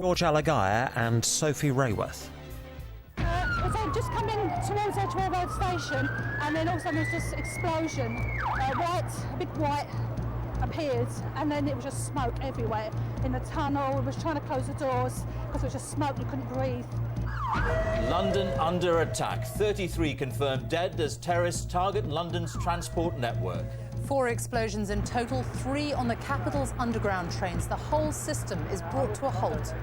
George Alagaya and Sophie Rayworth. So just coming towards Edgware Road Station, and then all of a sudden there's this explosion. A big white appeared, and then it was just smoke everywhere in the tunnel. We was trying to close the doors because it was just smoke, you couldn't breathe. London under attack. 33 confirmed dead as terrorists target London's transport network. 4 explosions in total, 3 on the capital's underground trains. The whole system is brought to a halt.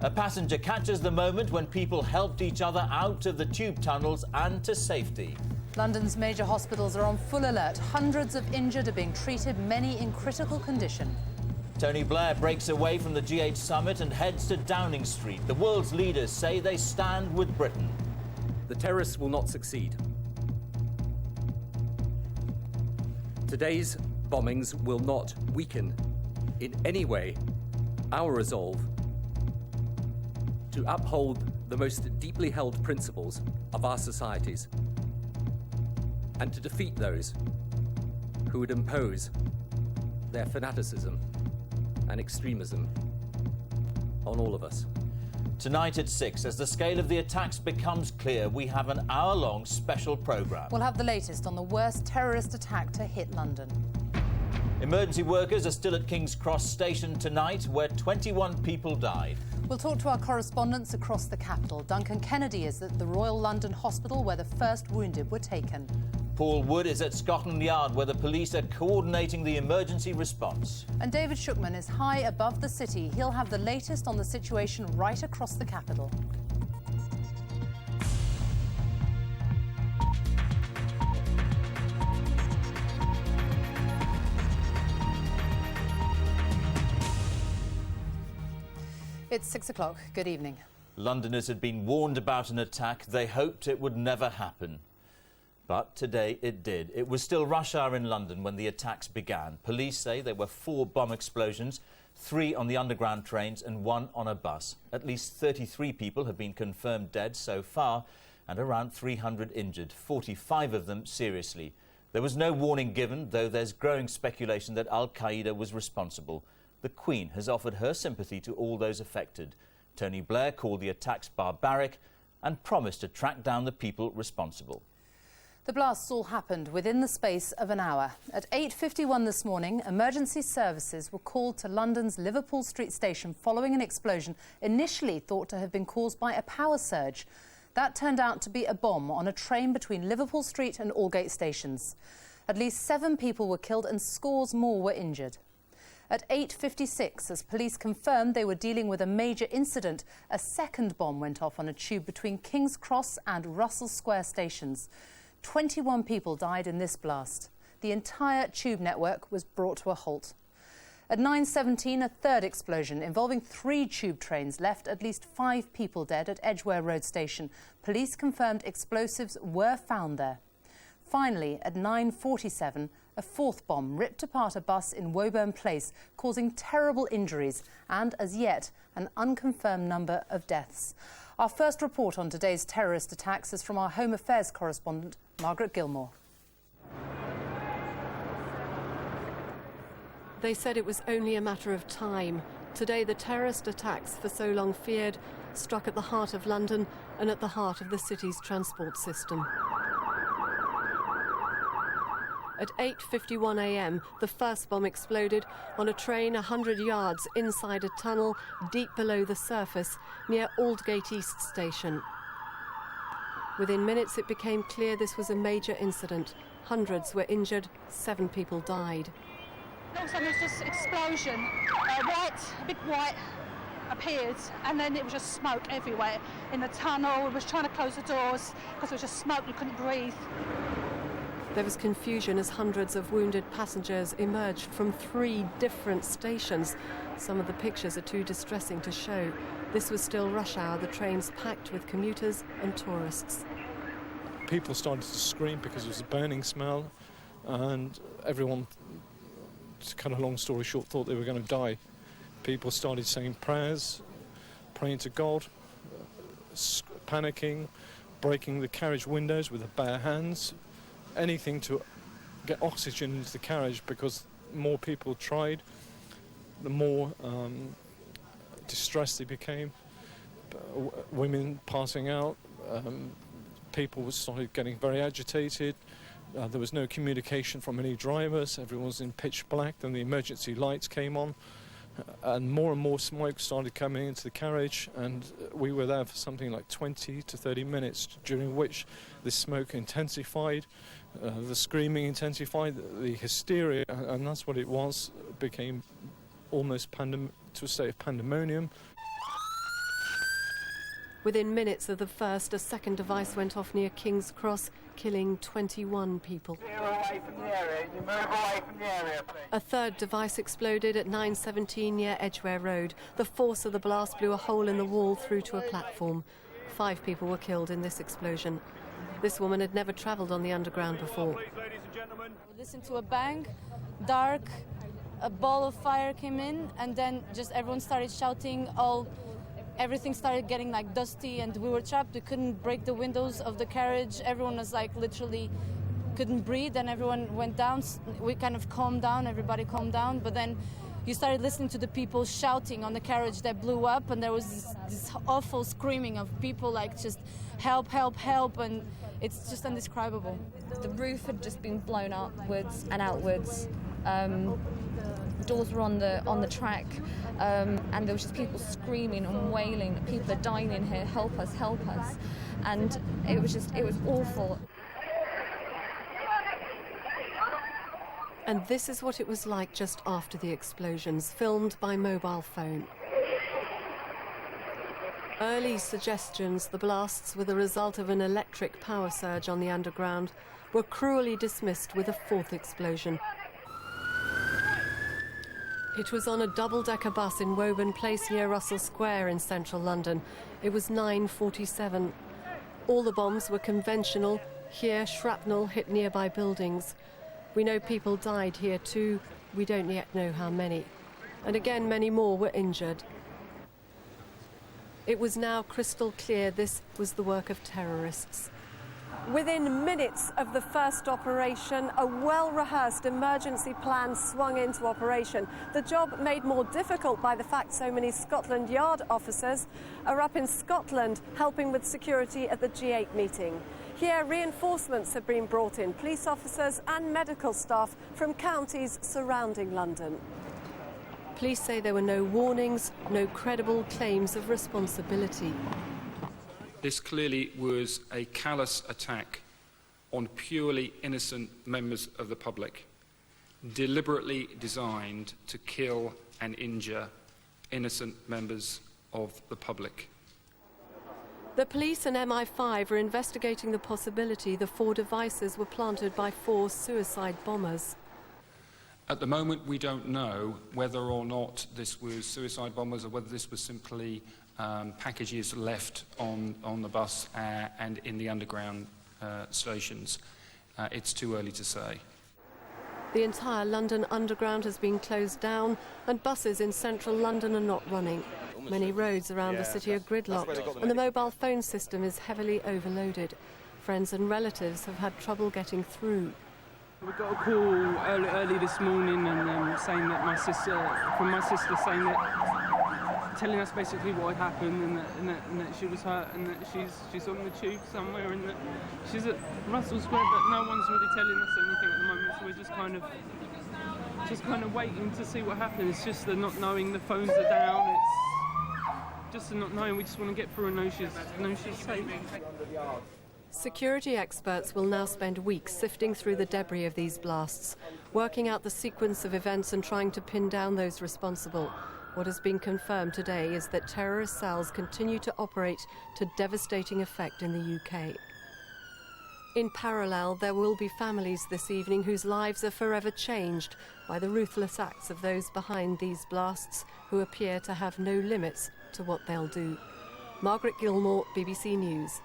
A passenger catches the moment when people helped each other out of the tube tunnels and to safety. London's major hospitals are on full alert. Hundreds of injured are being treated, many in critical condition. Tony Blair breaks away from the G8 summit and heads to Downing Street. The world's leaders say they stand with Britain. The terrorists will not succeed. Today's bombings will not weaken in any way our resolve to uphold the most deeply held principles of our societies and to defeat those who would impose their fanaticism and extremism on all of us. Tonight at 6, as the scale of the attacks becomes clear, we have an hour-long special programme. We'll have the latest on the worst terrorist attack to hit London. Emergency workers are still at King's Cross Station tonight, where 21 people died. We'll talk to our correspondents across the capital. Duncan Kennedy is at the Royal London Hospital, where the first wounded were taken. Paul Wood is at Scotland Yard, where the police are coordinating the emergency response. And David Shukman is high above the city. He'll have the latest on the situation right across the capital. It's 6 o'clock. Good evening. Londoners had been warned about an attack. They hoped it would never happen. But today it did. It was still rush hour in London when the attacks began. Police say there were 4 bomb explosions, 3 on the underground trains and 1 on a bus. At least 33 people have been confirmed dead so far and around 300 injured, 45 of them seriously. There was no warning given, though there's growing speculation that Al-Qaeda was responsible. The Queen has offered her sympathy to all those affected. Tony Blair called the attacks barbaric and promised to track down the people responsible. The blasts all happened within the space of an hour. At 8:51 this morning, emergency services were called to London's Liverpool Street station following an explosion initially thought to have been caused by a power surge. That turned out to be a bomb on a train between Liverpool Street and Aldgate stations. At least 7 people were killed and scores more were injured. At 8:56, as police confirmed they were dealing with a major incident, a second bomb went off on a tube between King's Cross and Russell Square stations. 21 people died in this blast. The entire tube network was brought to a halt. At 9:17, a third explosion involving 3 tube trains left at least 5 people dead at Edgware Road Station. Police confirmed explosives were found there. Finally, at 9:47, a 4th bomb ripped apart a bus in Woburn Place, causing terrible injuries and, as yet, an unconfirmed number of deaths. Our first report on today's terrorist attacks is from our Home Affairs correspondent, Margaret Gilmore. They said it was only a matter of time. Today, the terrorist attacks, for so long feared, struck at the heart of London and at the heart of the city's transport system. At 8:51 a.m, the first bomb exploded on a train 100 yards inside a tunnel deep below the surface near Aldgate East Station. Within minutes, it became clear this was a major incident. Hundreds were injured, 7 people died. All of a sudden there was this explosion. A big white appeared, and then it was just smoke everywhere in the tunnel. We was trying to close the doors because it was just smoke, you couldn't breathe. There was confusion as hundreds of wounded passengers emerged from 3 different stations. Some of the pictures are too distressing to show. This was still rush hour, the trains packed with commuters and tourists. People started to scream because it was a burning smell, and everyone, to cut a long story short, thought they were going to die. People started saying prayers, praying to God, panicking, breaking the carriage windows with their bare hands, anything to get oxygen into the carriage, because more people tried, the more distressed they became. Women passing out, people started getting very agitated. There was no communication from any drivers. Everyone was in pitch black. Then the emergency lights came on, and more smoke started coming into the carriage, and we were there for something like 20 to 30 minutes, during which the smoke intensified, the screaming intensified, the hysteria, and that's what it was, became almost to a state of pandemonium. Within minutes of the first, a second device went off near King's Cross, killing 21 people. A third device exploded at 9:17 near Edgware Road. The force of the blast blew a hole in the wall through to a platform. 5 people were killed in this explosion. This woman had never travelled on the underground before. We listened to a bang, dark, a ball of fire came in, and then just everyone started shouting. Everything started getting like dusty, and we were trapped. We couldn't break the windows of the carriage. Everyone was like literally couldn't breathe, and everyone went down. We kind of calmed down, everybody calmed down, but then you started listening to the people shouting on the carriage that blew up, and there was this awful screaming of people like just help, help, help, and it's just indescribable. The roof had just been blown upwards and outwards. Doors were on the track, and there was just people screaming and wailing. People are dying in here. Help us! Help us! And it was awful. And this is what it was like just after the explosions, filmed by mobile phone. Early suggestions the blasts were the result of an electric power surge on the underground were cruelly dismissed with a fourth explosion. It was on a double-decker bus in Woburn Place near Russell Square in central London. It was 9:47. All the bombs were conventional. Here, shrapnel hit nearby buildings. We know people died here too. We don't yet know how many. And again, many more were injured. It was now crystal clear this was the work of terrorists. Within minutes of the first operation, a well-rehearsed emergency plan swung into operation. The job made more difficult by the fact so many Scotland Yard officers are up in Scotland helping with security at the G8 meeting. Here, reinforcements have been brought in, police officers and medical staff from counties surrounding London. Police say there were no warnings, no credible claims of responsibility. This clearly was a callous attack on purely innocent members of the public, deliberately designed to kill and injure innocent members of the public. The police and MI5 are investigating the possibility the 4 devices were planted by 4 suicide bombers. At the moment, we don't know whether or not this was suicide bombers or whether this was simply packages left on the bus and in the underground stations. It's too early to say. The entire London Underground has been closed down and buses in central London are not running. Many roads around the city are gridlocked and the mobile phone system is heavily overloaded. Friends and relatives have had trouble getting through. We got a call early this morning and saying that my sister saying that, telling us basically what had happened and that she was hurt and that she's on the tube somewhere and that she's at Russell Square, but no one's really telling us anything at the moment, so we're just kind of waiting to see what happens. It's just the not knowing, the phones are down, it's just the not knowing. We just want to get through and know she's safe. Security experts will now spend weeks sifting through the debris of these blasts, working out the sequence of events and trying to pin down those responsible. What has been confirmed today is that terrorist cells continue to operate to devastating effect in the UK. In parallel, there will be families this evening whose lives are forever changed by the ruthless acts of those behind these blasts who appear to have no limits to what they'll do. Margaret Gilmore, BBC News.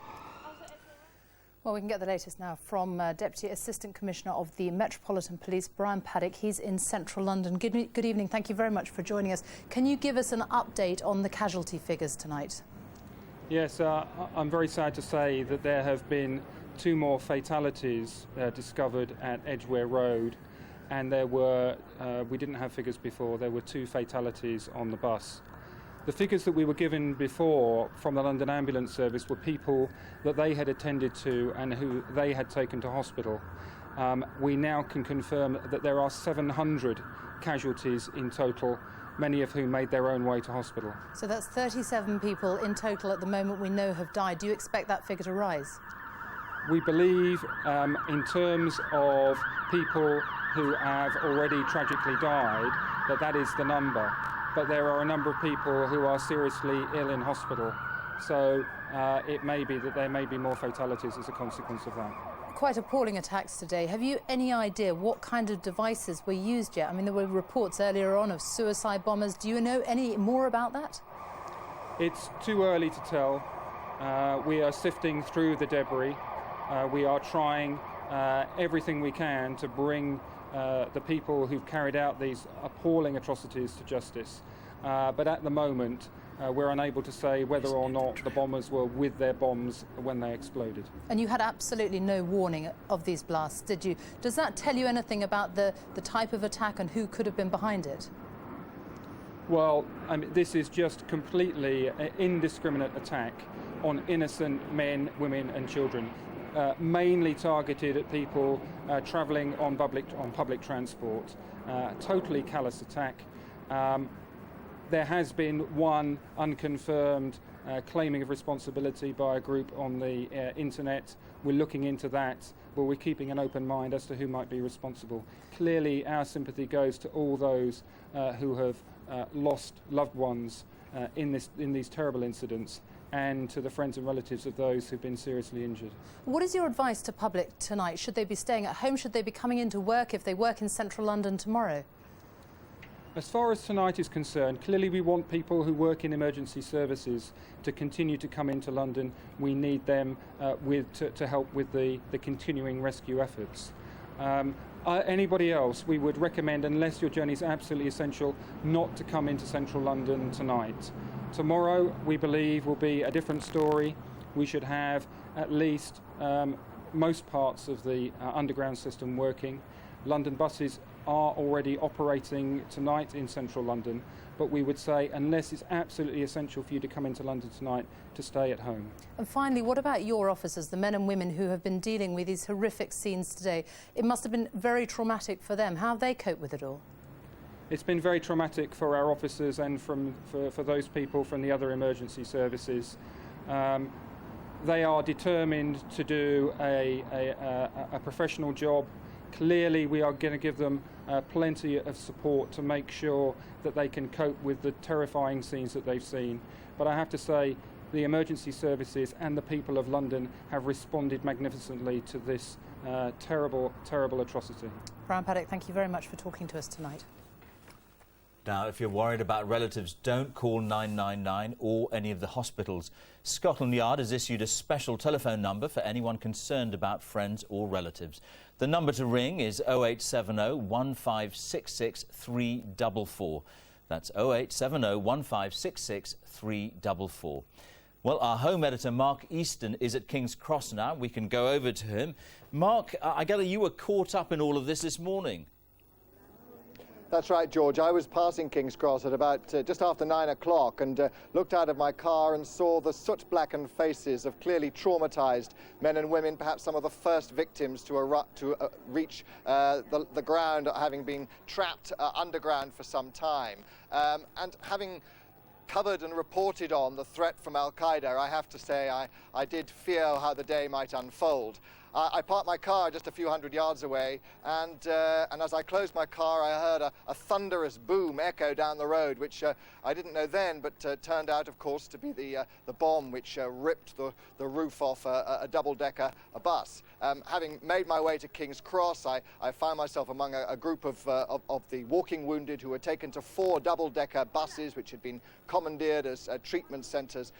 Well, we can get the latest now from Deputy Assistant Commissioner of the Metropolitan Police, Brian Paddock. He's in central London. Good evening. Thank you very much for joining us. Can you give us an update on the casualty figures tonight? Yes, I'm very sad to say that there have been 2 more fatalities discovered at Edgware Road, and there were, we didn't have figures before, there were 2 fatalities on the bus. The figures that we were given before from the London Ambulance Service were people that they had attended to and who they had taken to hospital. We now can confirm that there are 700 casualties in total, many of whom made their own way to hospital. So that's 37 people in total at the moment we know have died. Do you expect that figure to rise? We believe, in terms of people who have already tragically died, that is the number. But there are a number of people who are seriously ill in hospital. So it may be that there may be more fatalities as a consequence of that. Quite appalling attacks today. Have you any idea what kind of devices were used yet? I mean, there were reports earlier on of suicide bombers. Do you know any more about that? It's too early to tell. We are sifting through the debris. We are trying everything we can to bring the people who've carried out these appalling atrocities to justice. But at the moment, we're unable to say whether or not the bombers were with their bombs when they exploded. And you had absolutely no warning of these blasts, did you? Does that tell you anything about the type of attack and who could have been behind it? Well, I mean, this is just completely an indiscriminate attack on innocent men, women and children, mainly targeted at people travelling on public transport. Totally callous attack. There has been one unconfirmed claiming of responsibility by a group on the internet. We're looking into that, but we're keeping an open mind as to who might be responsible. Clearly, our sympathy goes to all those who have lost loved ones in these terrible incidents, and to the friends and relatives of those who've been seriously injured. What is your advice to public tonight? Should they be staying at home? Should they be coming into work if they work in central London tomorrow? As far as tonight is concerned, clearly we want people who work in emergency services to continue to come into London. We need them to help with the continuing rescue efforts. Anybody else, we would recommend, unless your journey is absolutely essential, not to come into central London tonight. Tomorrow, we believe, will be a different story. We should have at least most parts of the underground system working. London buses are already operating tonight in central London, but we would say, unless it's absolutely essential for you to come into London tonight, to stay at home. And finally, what about your officers, the men and women who have been dealing with these horrific scenes today? It must have been very traumatic for them. How have they coped with it all? It's been very traumatic for our officers and for those people from the other emergency services. They are determined to do a professional job. Clearly, we are going to give them plenty of support to make sure that they can cope with the terrifying scenes that they've seen. But I have to say, the emergency services and the people of London have responded magnificently to this terrible, terrible atrocity. Brian Paddock, thank you very much for talking to us tonight. Now, if you're worried about relatives, don't call 999 or any of the hospitals. Scotland Yard has issued a special telephone number for anyone concerned about friends or relatives. The number to ring is 0870 1566 344. That's 0870 1566 344. Well, our home editor, Mark Easton, is at King's Cross now. We can go over to him. Mark, I gather you were caught up in all of this morning. That's right, George. I was passing King's Cross at about just after 9 o'clock and looked out of my car and saw the soot-blackened faces of clearly traumatised men and women, perhaps some of the first victims to reach the ground, having been trapped underground for some time. And having covered and reported on the threat from Al-Qaeda, I have to say I did fear how the day might unfold. I parked my car just a few hundred yards away, and as I closed my car, I heard a thunderous boom echo down the road, which I didn't know then, but turned out, of course, to be the bomb which ripped the roof off a double-decker bus. Having made my way to King's Cross, I found myself among a group of the walking wounded who were taken to 4 double-decker buses, which had been commandeered as treatment centres.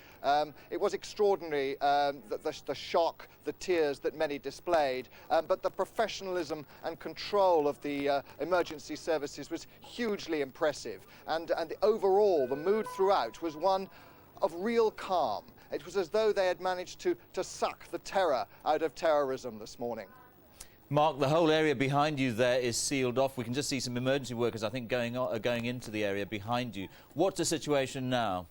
It was extraordinary, the shock, the tears that many displayed, but the professionalism and control of the emergency services was hugely impressive, and overall the mood throughout was one of real calm. It was as though they had managed to suck the terror out of terrorism this morning. Mark, the whole area behind you there is sealed off. We can just see some emergency workers, I think, going into the area behind you. What's the situation now?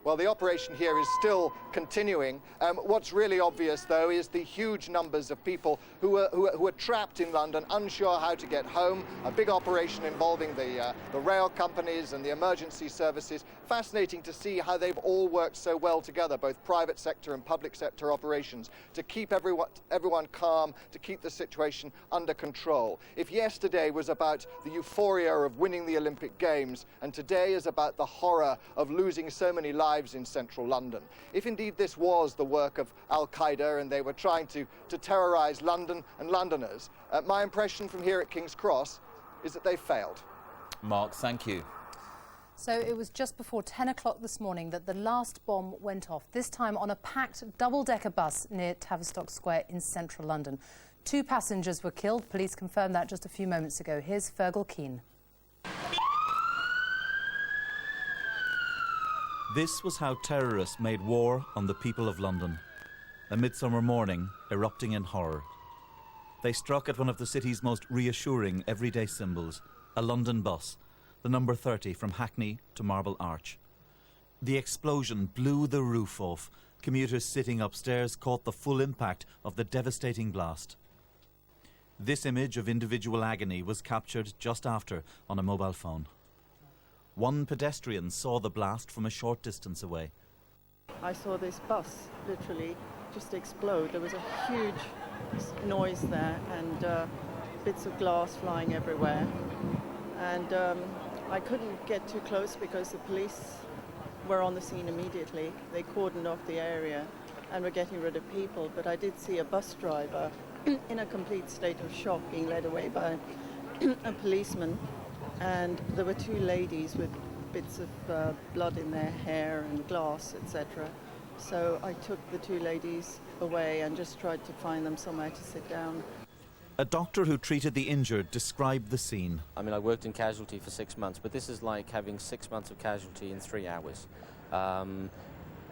Well, the operation here is still continuing. What's really obvious, though, is the huge numbers of people who are trapped in London, unsure how to get home. A big operation involving the rail companies and the emergency services. Fascinating to see how they've all worked so well together, both private sector and public sector operations, to keep everyone calm, to keep the situation under control. If yesterday was about the euphoria of winning the Olympic Games, and today is about the horror of losing so many lives in central London. If indeed this was the work of Al-Qaeda and they were trying to terrorise London and Londoners, my impression from here at King's Cross is that they failed. Mark, thank you. So it was just before 10 o'clock this morning that the last bomb went off, this time on a packed double-decker bus near Tavistock Square in central London. 2 passengers were killed. Police confirmed that just a few moments ago. Here's Fergal Keane. This was how terrorists made war on the people of London. A midsummer morning erupting in horror. They struck at one of the city's most reassuring everyday symbols, a London bus, the number 30 from Hackney to Marble Arch. The explosion blew the roof off. Commuters sitting upstairs caught the full impact of the devastating blast. This image of individual agony was captured just after on a mobile phone. One pedestrian saw the blast from a short distance away. I saw this bus literally just explode. There was a huge noise there and bits of glass flying everywhere. And I couldn't get too close because the police were on the scene immediately. They cordoned off the area and were getting rid of people. But I did see a bus driver in a complete state of shock being led away by a policeman. And there were 2 ladies with bits of blood in their hair and glass, etc. So I took the 2 ladies away and just tried to find them somewhere to sit down. A doctor who treated the injured described the scene. I mean, I worked in casualty for 6 months, but this is like having 6 months of casualty in 3 hours.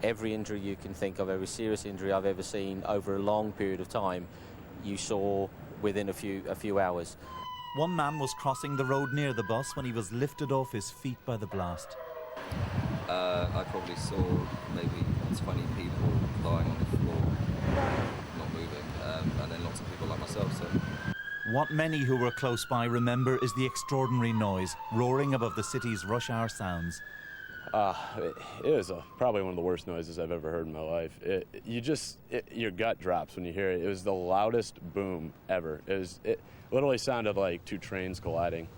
Every injury you can think of, every serious injury I've ever seen over a long period of time, you saw within a few hours. One man was crossing the road near the bus when he was lifted off his feet by the blast. I probably saw maybe 20 people lying on the floor, not moving, and then lots of people like myself. So. What many who were close by remember is the extraordinary noise roaring above the city's rush hour sounds. It was probably one of the worst noises I've ever heard in my life. Your gut drops when you hear it. It was the loudest boom ever. It literally sounded like 2 trains colliding.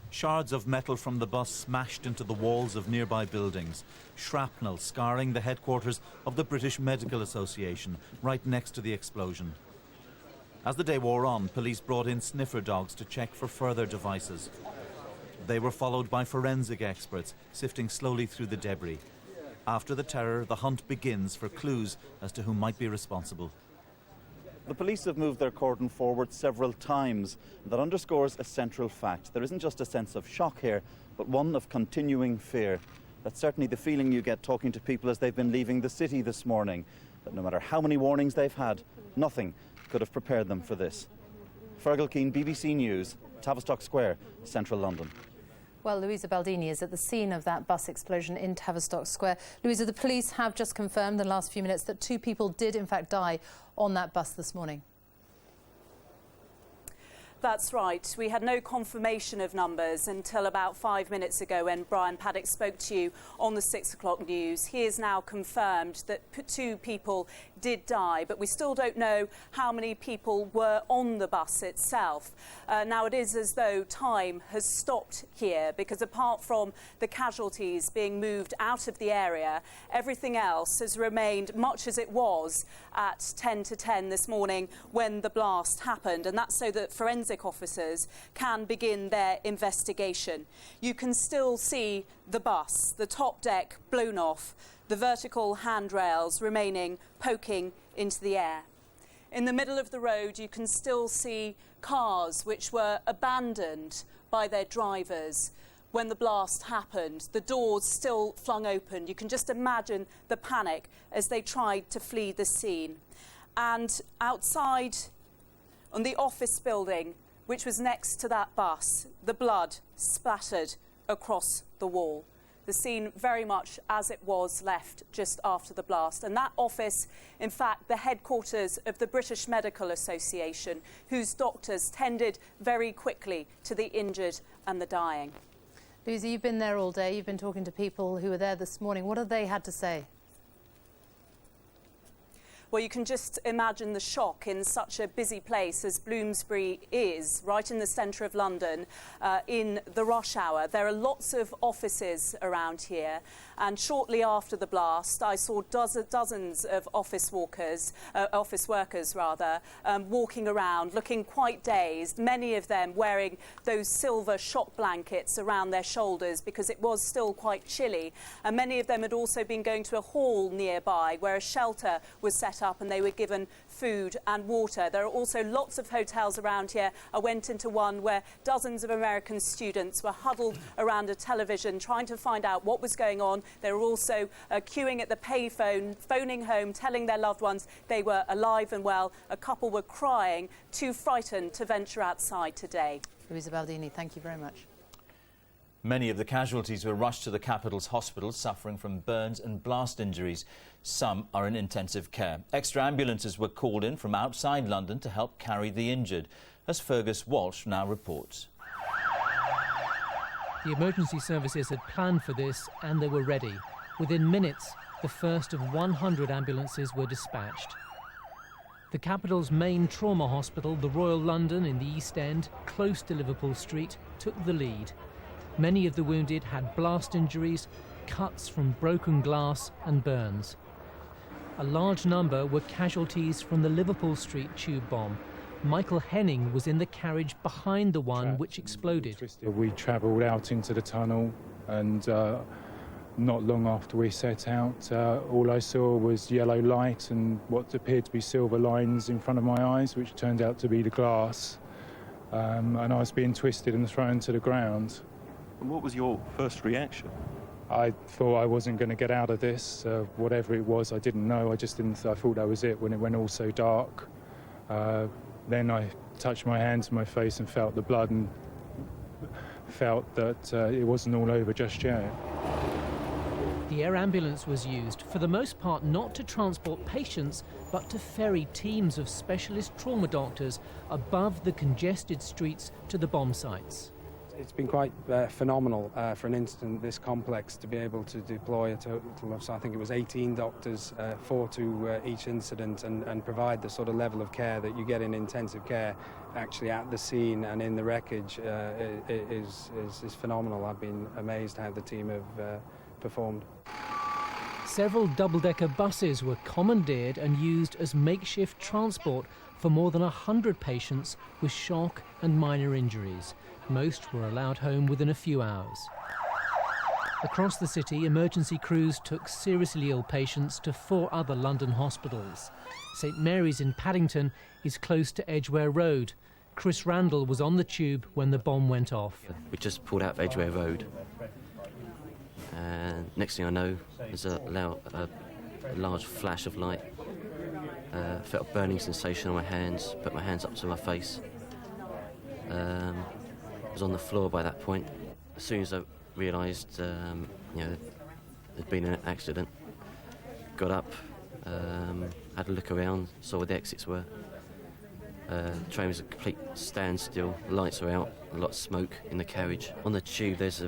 Shards of metal from the bus smashed into the walls of nearby buildings. Shrapnel scarring the headquarters of the British Medical Association, right next to the explosion. As the day wore on, police brought in sniffer dogs to check for further devices. They were followed by forensic experts, sifting slowly through the debris. After the terror, the hunt begins for clues as to who might be responsible. The police have moved their cordon forward several times. That underscores a central fact. There isn't just a sense of shock here, but one of continuing fear. That's certainly the feeling you get talking to people as they've been leaving the city this morning. That no matter how many warnings they've had, nothing could have prepared them for this. Fergal Keane, BBC News, Tavistock Square, central London. Well, Louisa Baldini is at the scene of that bus explosion in Tavistock Square. Louisa, the police have just confirmed in the last few minutes that 2 people did in fact die on that bus this morning. That's right. We had no confirmation of numbers until about 5 minutes ago when Brian Paddock spoke to you on the 6 o'clock news. He has now confirmed that 2 people did die, but we still don't know how many people were on the bus itself. Now, it is as though time has stopped here because apart from the casualties being moved out of the area, everything else has remained much as it was at 10 to 10 this morning when the blast happened, and that's so that forensic officers can begin their investigation. You can still see the bus, the top deck blown off, the vertical handrails remaining poking into the air. In the middle of the road, you can still see cars which were abandoned by their drivers when the blast happened, the doors still flung open. You can just imagine the panic as they tried to flee the scene. And outside On the office building, which was next to that bus, the blood splattered across the wall. The scene very much as it was left just after the blast. And that office, in fact, the headquarters of the British Medical Association, whose doctors tended very quickly to the injured and the dying. Lucy, you've been there all day. You've been talking to people who were there this morning. What have they had to say? Well, you can just imagine the shock in such a busy place as Bloomsbury is, right in the centre of London, in the rush hour. There are lots of offices around here, and shortly after the blast, I saw dozens of office workers, walking around, looking quite dazed, many of them wearing those silver shock blankets around their shoulders because it was still quite chilly. And many of them had also been going to a hall nearby where a shelter was set up and they were given food and water. There are also lots of hotels around here. I went into one where dozens of American students were huddled around a television trying to find out what was going on. They were also queuing at the payphone, phoning home, telling their loved ones they were alive and well. A couple were crying, too frightened to venture outside today. Louisa Baldini, thank you very much. Many of the casualties were rushed to the capital's hospitals suffering from burns and blast injuries. Some are in intensive care. Extra ambulances were called in from outside London to help carry the injured, as Fergus Walsh now reports. The emergency services had planned for this and they were ready. Within minutes, the first of 100 ambulances were dispatched. The capital's main trauma hospital, the Royal London in the East End, close to Liverpool Street, took the lead. Many of the wounded had blast injuries, cuts from broken glass and burns. A large number were casualties from the Liverpool Street tube bomb. Michael Henning was in the carriage behind the one which exploded. We travelled out into the tunnel and not long after we set out, all I saw was yellow light and what appeared to be silver lines in front of my eyes, which turned out to be the glass. And I was being twisted and thrown to the ground. And what was your first reaction? I thought I wasn't going to get out of this. Whatever it was, I didn't know. I thought that was it when it went all so dark. Then I touched my hands to my face and felt the blood and felt that it wasn't all over just yet. The air ambulance was used, for the most part not to transport patients, but to ferry teams of specialist trauma doctors above the congested streets to the bomb sites. It's been quite phenomenal for an incident this complex to be able to deploy a total of, I think it was 18 doctors, 4 to each incident, and provide the sort of level of care that you get in intensive care actually at the scene and in the wreckage is phenomenal. I've been amazed how the team have performed. Several double-decker buses were commandeered and used as makeshift transport for more than 100 patients with shock and minor injuries. Most were allowed home within a few hours. Across the city, emergency crews took seriously ill patients to 4 other London hospitals. St Mary's in Paddington is close to Edgware Road. Chris Randall was on the tube when the bomb went off. We just pulled out of Edgware Road. And next thing I know, there's a large flash of light. Felt a burning sensation on my hands, put my hands up to my face. I was on the floor by that point. As soon as I realised, there'd been an accident, got up, had a look around, saw where the exits were. The train was a complete standstill, lights are out, a lot of smoke in the carriage. On the tube there's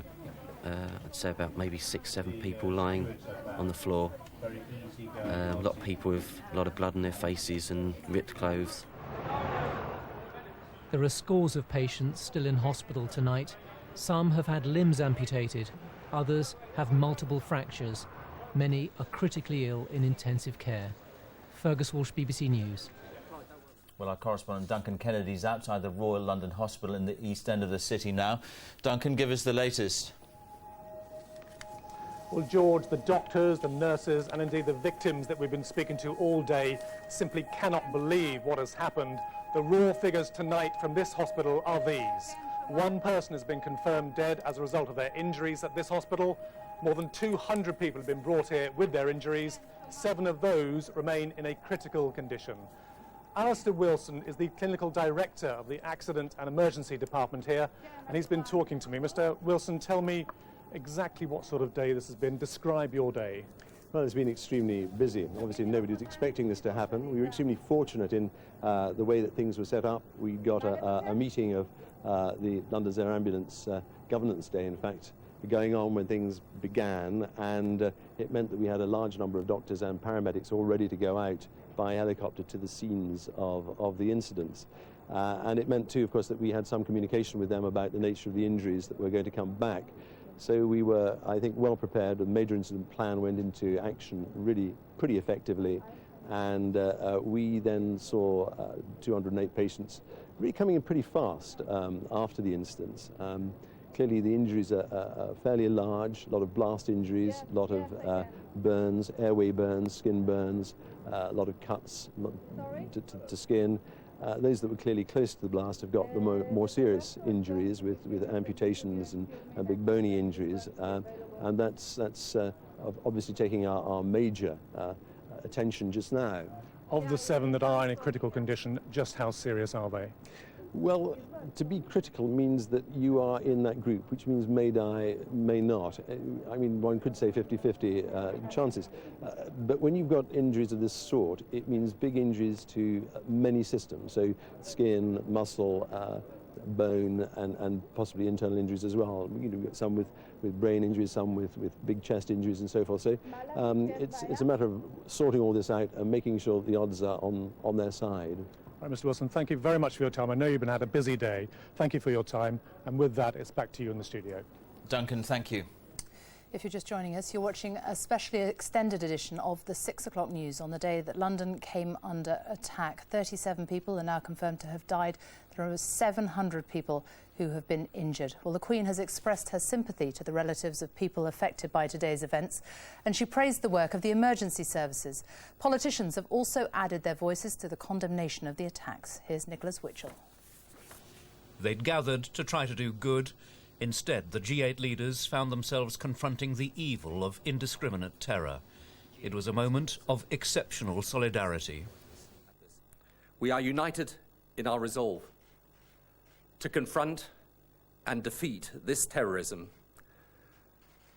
I'd say about maybe 6-7 people lying on the floor. A lot of people with a lot of blood on their faces and ripped clothes. There are scores of patients still in hospital tonight. Some have had limbs amputated, others have multiple fractures. Many are critically ill in intensive care. Fergus Walsh, BBC News. Well, our correspondent Duncan Kennedy's outside the Royal London Hospital in the East End of the city now. Duncan, give us the latest. Well, George, the doctors, the nurses and indeed the victims that we've been speaking to all day simply cannot believe what has happened. The raw figures tonight from this hospital are these. 1 person has been confirmed dead as a result of their injuries at this hospital. More than 200 people have been brought here with their injuries. 7 of those remain in a critical condition. Alistair Wilson is the clinical director of the Accident and Emergency Department here, and he's been talking to me. Mr. Wilson, tell me exactly what sort of day this has been. Describe your day. Well, it's been extremely busy. Obviously, nobody was expecting this to happen. We were extremely fortunate in the way that things were set up. We got a meeting of the London's Air Ambulance Governance Day, in fact, going on when things began, and it meant that we had a large number of doctors and paramedics all ready to go out by helicopter to the scenes of the incidents. And it meant, too, of course, that we had some communication with them about the nature of the injuries that were going to come back. So we were, I think, well prepared. A major incident plan went into action really pretty effectively. And we then saw 208 patients really coming in pretty fast after the incidents. Clearly the injuries are fairly large, a lot of blast injuries, a lot of burns, airway burns, skin burns, a lot of cuts to skin. Those that were clearly close to the blast have got the more serious injuries with amputations and big bony injuries, and that's obviously taking our major attention just now. Of the 7 that are in a critical condition, just how serious are they? Well, to be critical means that you are in that group, which means may die, may not. I mean, one could say 50-50 chances. But when you've got injuries of this sort, it means big injuries to many systems. So skin, muscle, bone, and possibly internal injuries as well. You know, we've got some with brain injuries, some with big chest injuries and so forth. So it's a matter of sorting all this out and making sure the odds are on their side. Right, Mr. Wilson, thank you very much for your time. I know you've had a busy day. Thank you for your time. And with that, it's back to you in the studio. Duncan, thank you. If you're just joining us, you're watching a specially extended edition of the 6 o'clock news on the day that London came under attack. 37 people are now confirmed to have died. There are 700 people who have been injured. Well, the Queen has expressed her sympathy to the relatives of people affected by today's events, and she praised the work of the emergency services. Politicians have also added their voices to the condemnation of the attacks. Here's Nicholas Witchell. They'd gathered to try to do good. Instead, the G8 leaders found themselves confronting the evil of indiscriminate terror. It was a moment of exceptional solidarity. We are united in our resolve to confront and defeat this terrorism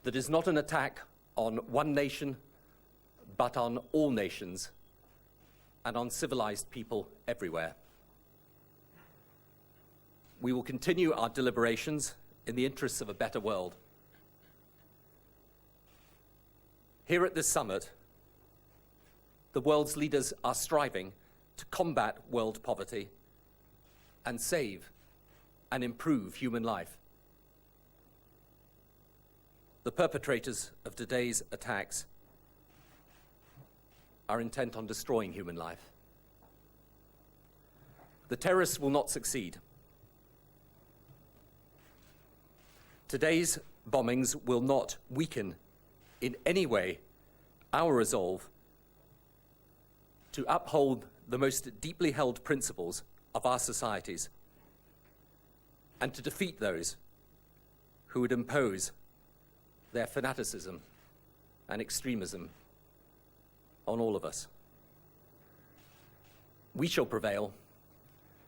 that is not an attack on one nation, but on all nations and on civilized people everywhere. We will continue our deliberations in the interests of a better world. Here at this summit, the world's leaders are striving to combat world poverty and save and improve human life. The perpetrators of today's attacks are intent on destroying human life. The terrorists will not succeed. Today's bombings will not weaken in any way our resolve to uphold the most deeply held principles of our societies and to defeat those who would impose their fanaticism and extremism on all of us. We shall prevail,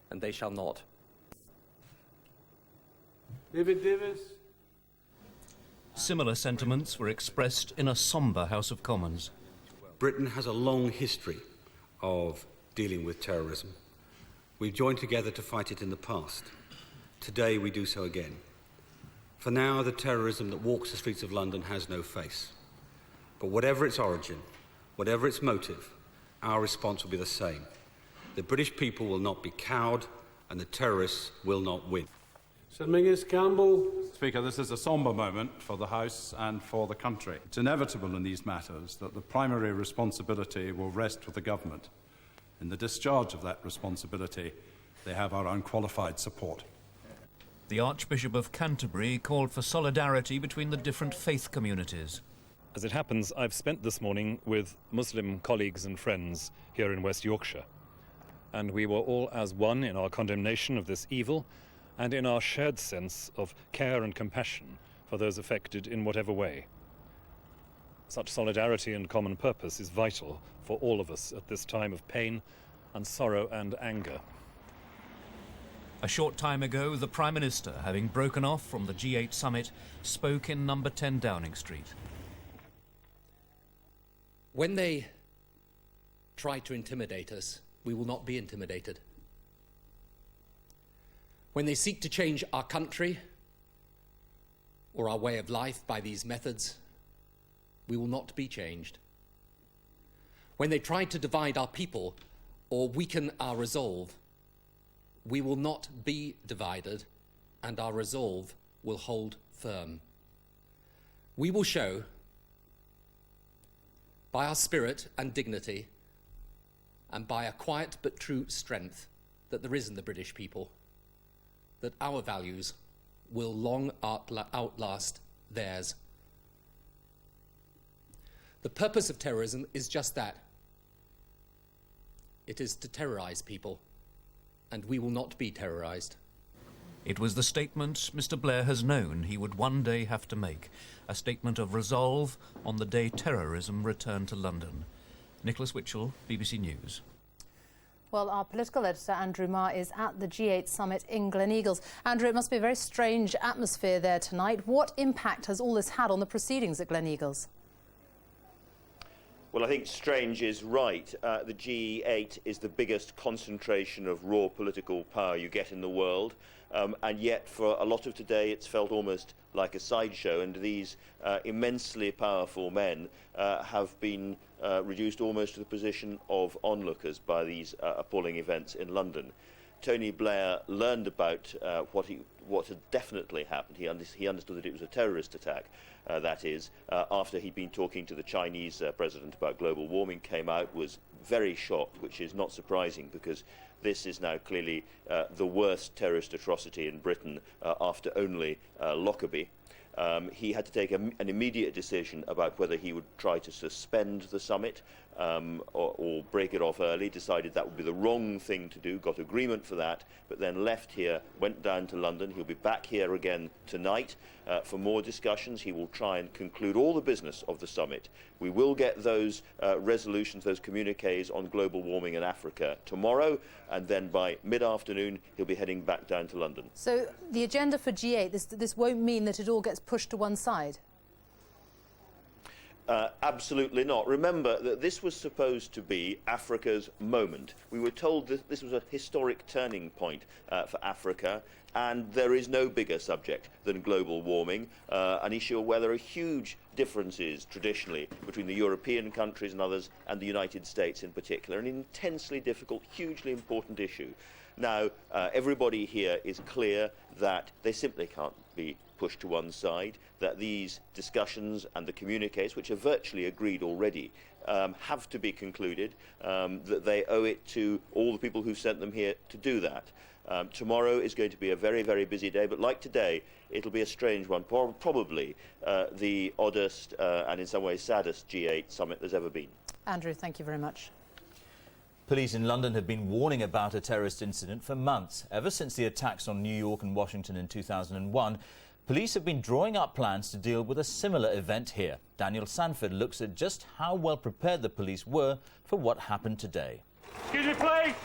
and they shall not. David Davis. Similar sentiments were expressed in a sombre House of Commons. Britain has a long history of dealing with terrorism. We've joined together to fight it in the past. Today we do so again. For now, the terrorism that walks the streets of London has no face. But whatever its origin, whatever its motive, our response will be the same. The British people will not be cowed, and the terrorists will not win. Sir Mingus Campbell. Speaker, this is a sombre moment for the House and for the country. It's inevitable in these matters that the primary responsibility will rest with the government. In the discharge of that responsibility, they have our unqualified support. The Archbishop of Canterbury called for solidarity between the different faith communities. As it happens, I've spent this morning with Muslim colleagues and friends here in West Yorkshire, and we were all as one in our condemnation of this evil and in our shared sense of care and compassion for those affected in whatever way. Such solidarity and common purpose is vital for all of us at this time of pain and sorrow and anger. A short time ago, the Prime Minister, having broken off from the G8 summit, spoke in number 10 Downing Street. When they try to intimidate us, we will not be intimidated. When they seek to change our country or our way of life by these methods, we will not be changed. When they try to divide our people or weaken our resolve, we will not be divided, and our resolve will hold firm. We will show, by our spirit and dignity, and by a quiet but true strength that there is in the British people, that our values will long outlast theirs. The purpose of terrorism is just that. It is to terrorize people, and we will not be terrorized. It was the statement Mr. Blair has known he would one day have to make, a statement of resolve on the day terrorism returned to London. Nicholas Witchell, BBC News. Well, our political editor, Andrew Marr, is at the G8 summit in Gleneagles. Andrew, it must be a very strange atmosphere there tonight. What impact has all this had on the proceedings at Gleneagles? Well, I think strange is right. The G8 is the biggest concentration of raw political power you get in the world. And yet, for a lot of today, it's felt almost like a sideshow. And these immensely powerful men have been reduced almost to the position of onlookers by these appalling events in London. Tony Blair learned about what had definitely happened. He understood that it was a terrorist attack, that is, after he'd been talking to the Chinese president about global warming, came out, was very shocked, which is not surprising because this is now clearly the worst terrorist atrocity in Britain after only Lockerbie. He had to take an immediate decision about whether he would try to suspend the summit or break it off early, decided that would be the wrong thing to do, got agreement for that, but then left here, went down to London. He'll be back here again tonight for more discussions. He will try and conclude all the business of the summit. We will get those resolutions, those communiques on global warming in Africa tomorrow, and then by mid-afternoon he'll be heading back down to London. So the agenda for G8, this won't mean that it all gets pushed to one side? Absolutely not. Remember that this was supposed to be Africa's moment. We were told that this was a historic turning point for Africa, and there is no bigger subject than global warming, an issue where there are huge differences traditionally between the European countries and others and the United States in particular, an intensely difficult, hugely important issue. Now, everybody here is clear that they simply can't be pushed to one side, that these discussions and the communiques, which are virtually agreed already, have to be concluded, that they owe it to all the people who sent them here to do that. Tomorrow is going to be a very, very busy day, but like today, it'll be a strange one, probably the oddest and in some ways saddest G8 summit there's ever been. Andrew, thank you very much. Police in London have been warning about a terrorist incident for months. Ever since the attacks on New York and Washington in 2001, police have been drawing up plans to deal with a similar event here. Daniel Sanford looks at just how well prepared the police were for what happened today. Excuse me, please!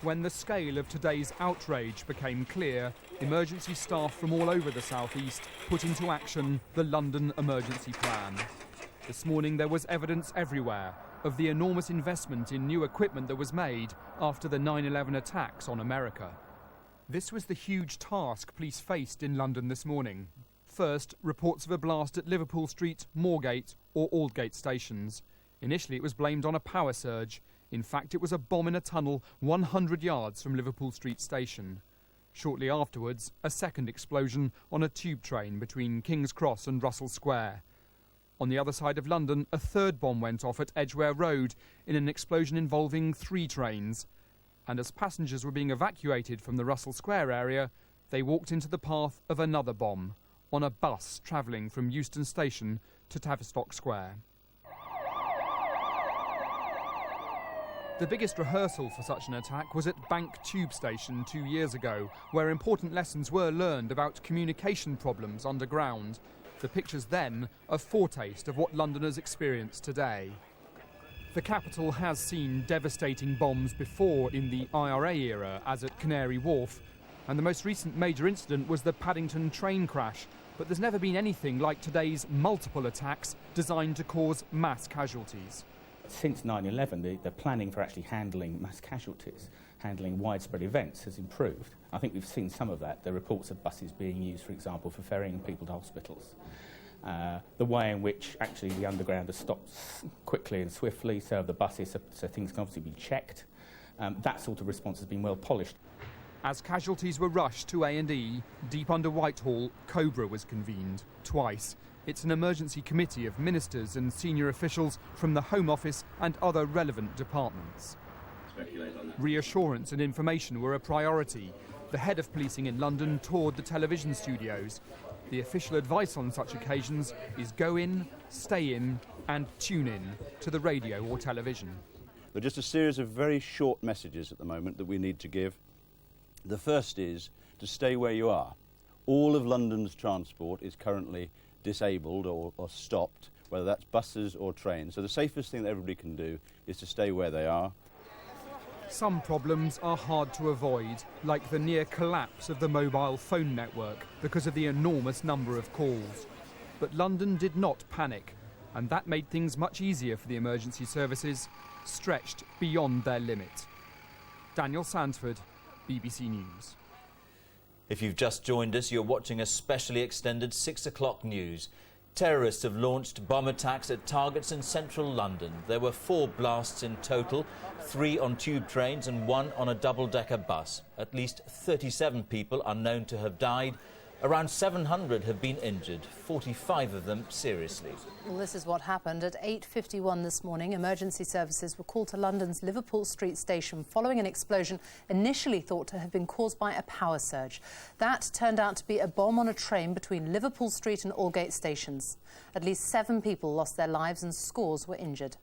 When the scale of today's outrage became clear, emergency staff from all over the southeast put into action the London Emergency Plan. This morning there was evidence everywhere of the enormous investment in new equipment that was made after the 9/11 attacks on America. This was the huge task police faced in London this morning. First, reports of a blast at Liverpool Street, Moorgate or Aldgate stations. Initially it was blamed on a power surge. In fact, it was a bomb in a tunnel 100 yards from Liverpool Street station. Shortly afterwards, a second explosion on a tube train between King's Cross and Russell Square. On the other side of London, a third bomb went off at Edgware Road in an explosion involving 3 trains. And as passengers were being evacuated from the Russell Square area, they walked into the path of another bomb on a bus travelling from Euston Station to Tavistock Square. The biggest rehearsal for such an attack was at Bank Tube Station 2 years ago, where important lessons were learned about communication problems underground. The pictures then a foretaste of what Londoners experience today. The capital has seen devastating bombs before in the IRA era, as at Canary Wharf, and the most recent major incident was the Paddington train crash. But there's never been anything like today's multiple attacks designed to cause mass casualties. Since 9/11, the planning for actually handling mass casualties, handling widespread events, has improved. I think we've seen some of that. The reports of buses being used, for example, for ferrying people to hospitals. The way in which actually the underground has stopped quickly and swiftly, so the buses, so things can obviously be checked. That sort of response has been well polished. As casualties were rushed to A&E, deep under Whitehall, COBRA was convened, twice. It's an emergency committee of ministers and senior officials from the Home Office and other relevant departments. Reassurance and information were a priority. The head of policing in London toured the television studios. The official advice on such occasions is go in, stay in, and tune in to the radio or television. There are just a series of very short messages at the moment that we need to give. The first is to stay where you are. All of London's transport is currently disabled or stopped, whether that's buses or trains. So the safest thing that everybody can do is to stay where they are. Some problems are hard to avoid, like the near collapse of the mobile phone network because of the enormous number of calls. But London did not panic, and that made things much easier for the emergency services, stretched beyond their limit. Daniel Sansford, BBC News. If you've just joined us, you're watching a specially extended 6 o'clock news. Terrorists have launched bomb attacks at targets in central London. There were 4 blasts in total, 3 on tube trains and 1 on a double-decker bus. At least 37 people are known to have died. Around 700 have been injured, 45 of them seriously. Well, this is what happened. At 8:51 this morning, emergency services were called to London's Liverpool Street station following an explosion initially thought to have been caused by a power surge. That turned out to be a bomb on a train between Liverpool Street and Aldgate stations. At least 7 people lost their lives and scores were injured.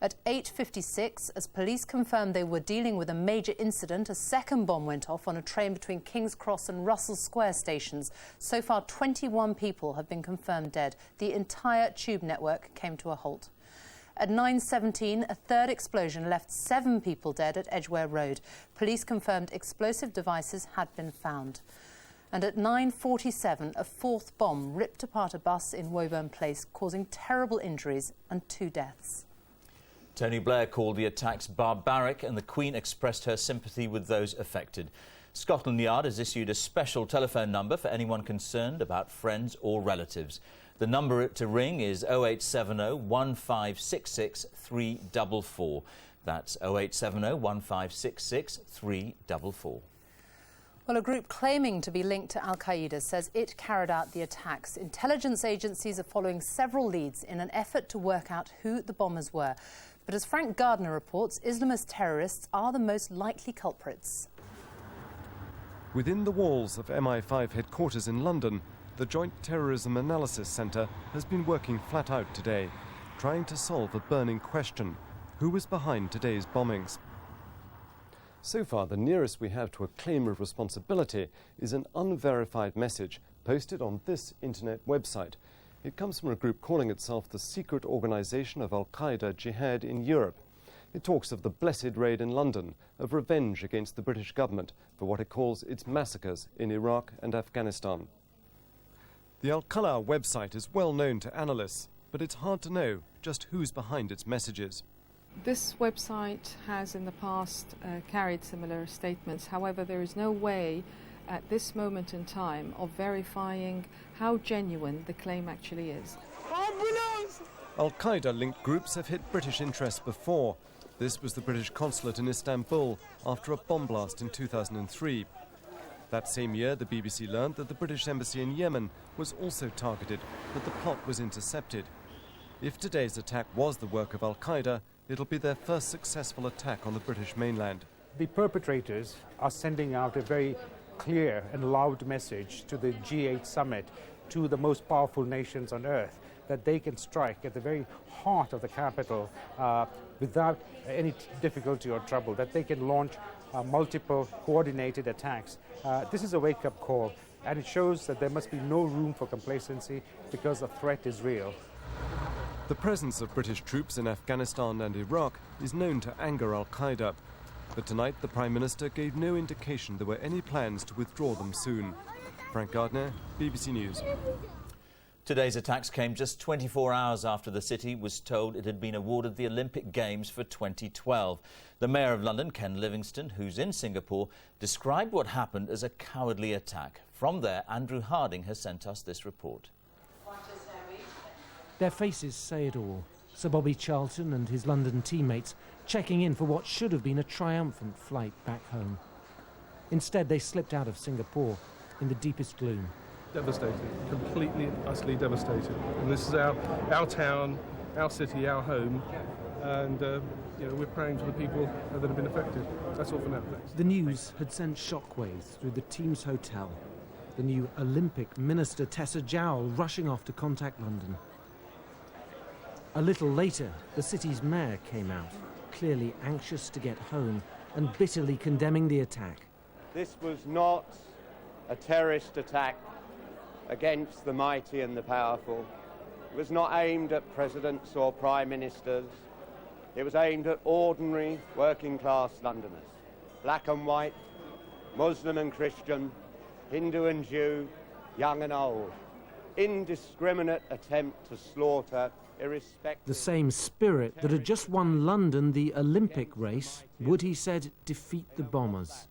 At 8:56, as police confirmed they were dealing with a major incident, a second bomb went off on a train between King's Cross and Russell Square stations. So far, 21 people have been confirmed dead. The entire tube network came to a halt. At 9:17, a third explosion left 7 people dead at Edgware Road. Police confirmed explosive devices had been found. And at 9:47, a 4th bomb ripped apart a bus in Woburn Place, causing terrible injuries and 2 deaths. Tony Blair called the attacks barbaric, and the Queen expressed her sympathy with those affected. Scotland Yard has issued a special telephone number for anyone concerned about friends or relatives. The number to ring is 0870 1566 344. That's 0870 1566 344. Well, a group claiming to be linked to al-Qaeda says it carried out the attacks. Intelligence agencies are following several leads in an effort to work out who the bombers were. But as Frank Gardner reports, Islamist terrorists are the most likely culprits. Within the walls of MI5 headquarters in London, the Joint Terrorism Analysis Centre has been working flat out today, trying to solve a burning question: who was behind today's bombings? So far, the nearest we have to a claim of responsibility is an unverified message posted on this internet website. It comes from a group calling itself the Secret Organisation of Al-Qaeda Jihad in Europe. It talks of the blessed raid in London, of revenge against the British government for what it calls its massacres in Iraq and Afghanistan. The Al-Qala website is well known to analysts, but it's hard to know just who's behind its messages. This website has in the past carried similar statements. However, there is no way at this moment in time of verifying how genuine the claim actually is. Al-Qaeda-linked groups have hit British interests before. This was the British consulate in Istanbul after a bomb blast in 2003. That same year, the BBC learned that the British embassy in Yemen was also targeted, but the plot was intercepted. If today's attack was the work of Al-Qaeda, it'll be their first successful attack on the British mainland. The perpetrators are sending out a very clear and loud message to the G8 summit, to the most powerful nations on earth, that they can strike at the very heart of the capital without any difficulty or trouble, that they can launch multiple coordinated attacks. This is a wake-up call, and it shows that there must be no room for complacency because the threat is real. The presence of British troops in Afghanistan and Iraq is known to anger Al-Qaeda. But tonight the Prime Minister gave no indication there were any plans to withdraw them soon. Frank Gardner, BBC News. Today's attacks came just 24 hours after the city was told it had been awarded the Olympic Games for 2012. The Mayor of London, Ken Livingstone, who's in Singapore, described what happened as a cowardly attack. From there, Andrew Harding has sent us this report. Their faces say it all. Sir Bobby Charlton and his London teammates checking in for what should have been a triumphant flight back home. Instead, they slipped out of Singapore in the deepest gloom. Devastated, completely and utterly devastated. And this is our town, our city, our home, and we're praying for the people that have been affected. That's all for now. Thanks. The news had sent shockwaves through the team's hotel. The new Olympic minister Tessa Jowell rushing off to contact London. A little later, the city's mayor came out, clearly anxious to get home and bitterly condemning the attack. This was not a terrorist attack against the mighty and the powerful. It was not aimed at presidents or prime ministers. It was aimed at ordinary working-class Londoners, black and white, Muslim and Christian, Hindu and Jew, young and old. Indiscriminate attempt to slaughter, irrespective... The same spirit that had just won London the Olympic race would, he said, defeat the bombers.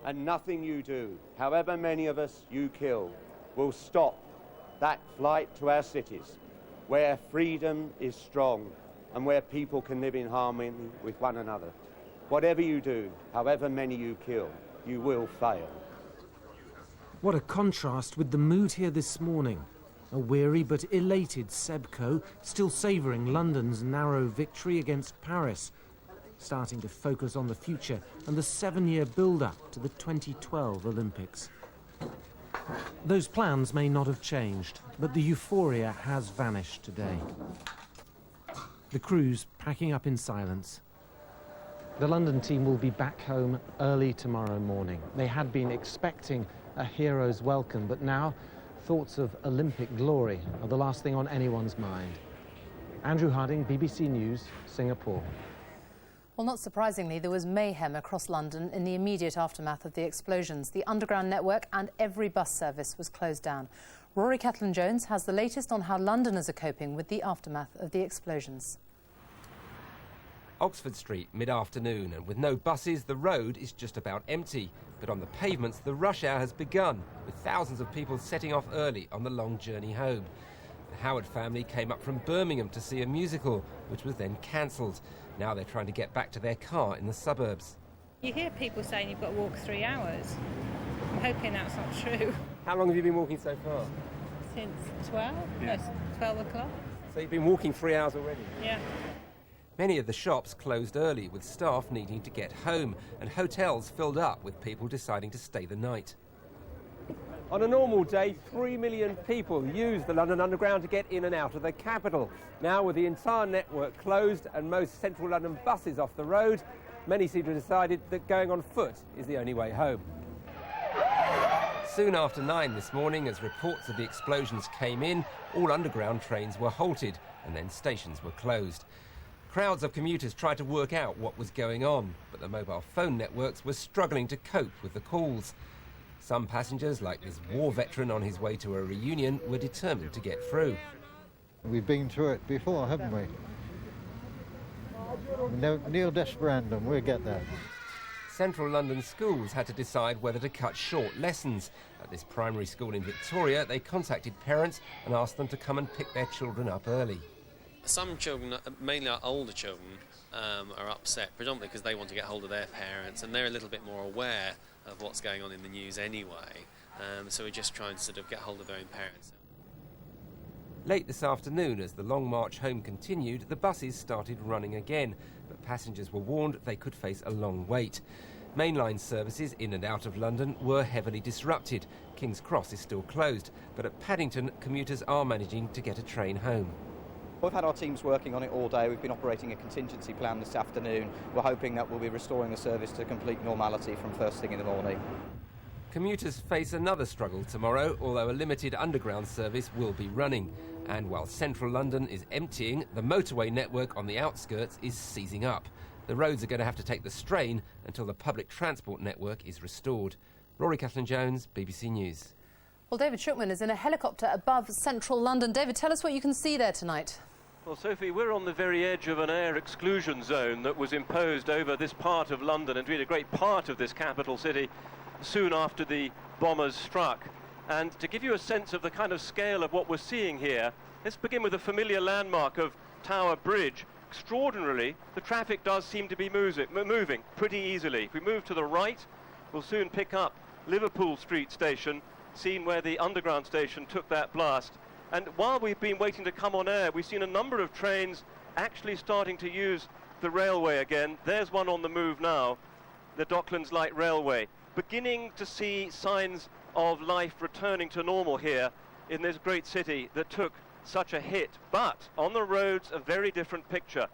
And nothing you do, however many of us you kill, will stop that flight to our cities, where freedom is strong and where people can live in harmony with one another. Whatever you do, however many you kill, you will fail. What a contrast with the mood here this morning. A weary but elated Seb Coe, still savouring London's narrow victory against Paris, starting to focus on the future and the 7-year build-up to the 2012 Olympics. Those plans may not have changed, but the euphoria has vanished today. The crew's packing up in silence. The London team will be back home early tomorrow morning. They had been expecting a hero's welcome, but now thoughts of Olympic glory are the last thing on anyone's mind. Andrew Harding, BBC News, Singapore. Well, not surprisingly, there was mayhem across London in the immediate aftermath of the explosions. The Underground network and every bus service was closed down. Rory Catlin-Jones has the latest on how Londoners are coping with the aftermath of the explosions. Oxford Street, mid-afternoon, and with no buses, the road is just about empty. But on the pavements, the rush hour has begun, with thousands of people setting off early on the long journey home. The Howard family came up from Birmingham to see a musical, which was then cancelled. Now they're trying to get back to their car in the suburbs. You hear people saying you've got to walk 3 hours. I'm hoping that's not true. How long have you been walking so far? Since 12? Yeah. No, 12 o'clock. So you've been walking 3 hours already? Yeah. Many of the shops closed early, with staff needing to get home, and hotels filled up with people deciding to stay the night. On a normal day, 3 million people use the London Underground to get in and out of the capital. Now, with the entire network closed and most central London buses off the road, many seem to have decided that going on foot is the only way home. Soon after 9 this morning, as reports of the explosions came in, all Underground trains were halted and then stations were closed. Crowds of commuters tried to work out what was going on, but the mobile phone networks were struggling to cope with the calls. Some passengers, like this war veteran on his way to a reunion, were determined to get through. We've been through it before, haven't we? Nil desperandum, we'll get there. Central London schools had to decide whether to cut short lessons. At this primary school in Victoria, they contacted parents and asked them to come and pick their children up early. Some children, mainly our older children, are upset, predominantly because they want to get hold of their parents, and they're a little bit more aware of what's going on in the news anyway. So we're just trying to sort of get hold of their own parents. Late this afternoon, as the long march home continued, the buses started running again, but passengers were warned they could face a long wait. Mainline services in and out of London were heavily disrupted. King's Cross is still closed, but at Paddington, commuters are managing to get a train home. We've had our teams working on it all day. We've been operating a contingency plan this afternoon. We're hoping that we'll be restoring the service to complete normality from first thing in the morning. Commuters face another struggle tomorrow, although a limited underground service will be running. And while central London is emptying, the motorway network on the outskirts is seizing up. The roads are going to have to take the strain until the public transport network is restored. Rory Catherine-Jones, BBC News. Well, David Shukman is in a helicopter above central London. David, tell us what you can see there tonight. Well, Sophie, we're on the very edge of an air exclusion zone that was imposed over this part of London, and really a great part of this capital city, soon after the bombers struck. And to give you a sense of the kind of scale of what we're seeing here, let's begin with a familiar landmark of Tower Bridge. Extraordinarily, the traffic does seem to be moving pretty easily. If we move to the right, we'll soon pick up Liverpool Street Station, seen where the underground station took that blast. And while we've been waiting to come on air, we've seen a number of trains actually starting to use the railway again. There's one on the move now, the Docklands Light Railway. Beginning to see signs of life returning to normal here in this great city that took such a hit. But on the roads, a very different picture.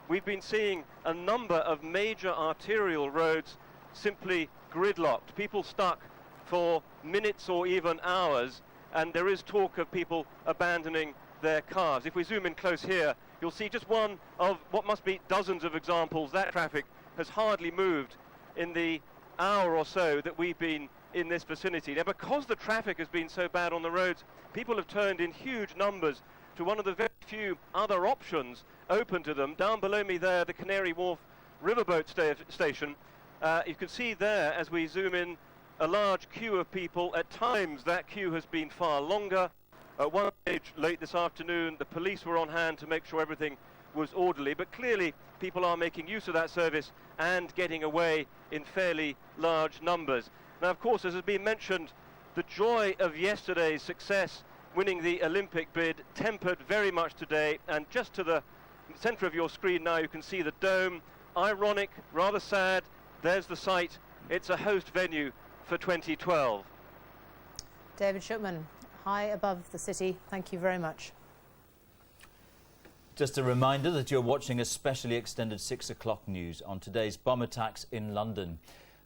We've been seeing a number of major arterial roads simply gridlocked, people stuck for minutes or even hours, and there is talk of people abandoning their cars. If we zoom in close here, you'll see just one of what must be dozens of examples. That traffic has hardly moved in the hour or so that we've been in this vicinity. Now, because the traffic has been so bad on the roads, people have turned in huge numbers to one of the very few other options open to them. Down below me there, the Canary Wharf riverboat station. You can see there, as we zoom in, a large queue of people. At times, that queue has been far longer. At one stage, late this afternoon, the police were on hand to make sure everything was orderly, but clearly people are making use of that service and getting away in fairly large numbers. Now, of course, as has been mentioned, the joy of yesterday's success, winning the Olympic bid, tempered very much today, and just to the centre of your screen now you can see the dome. Ironic, rather sad, there's the site. It's a host venue for 2012. David Shukman, high above the city, thank you very much. Just a reminder that you're watching a specially extended 6 o'clock news on today's bomb attacks in London.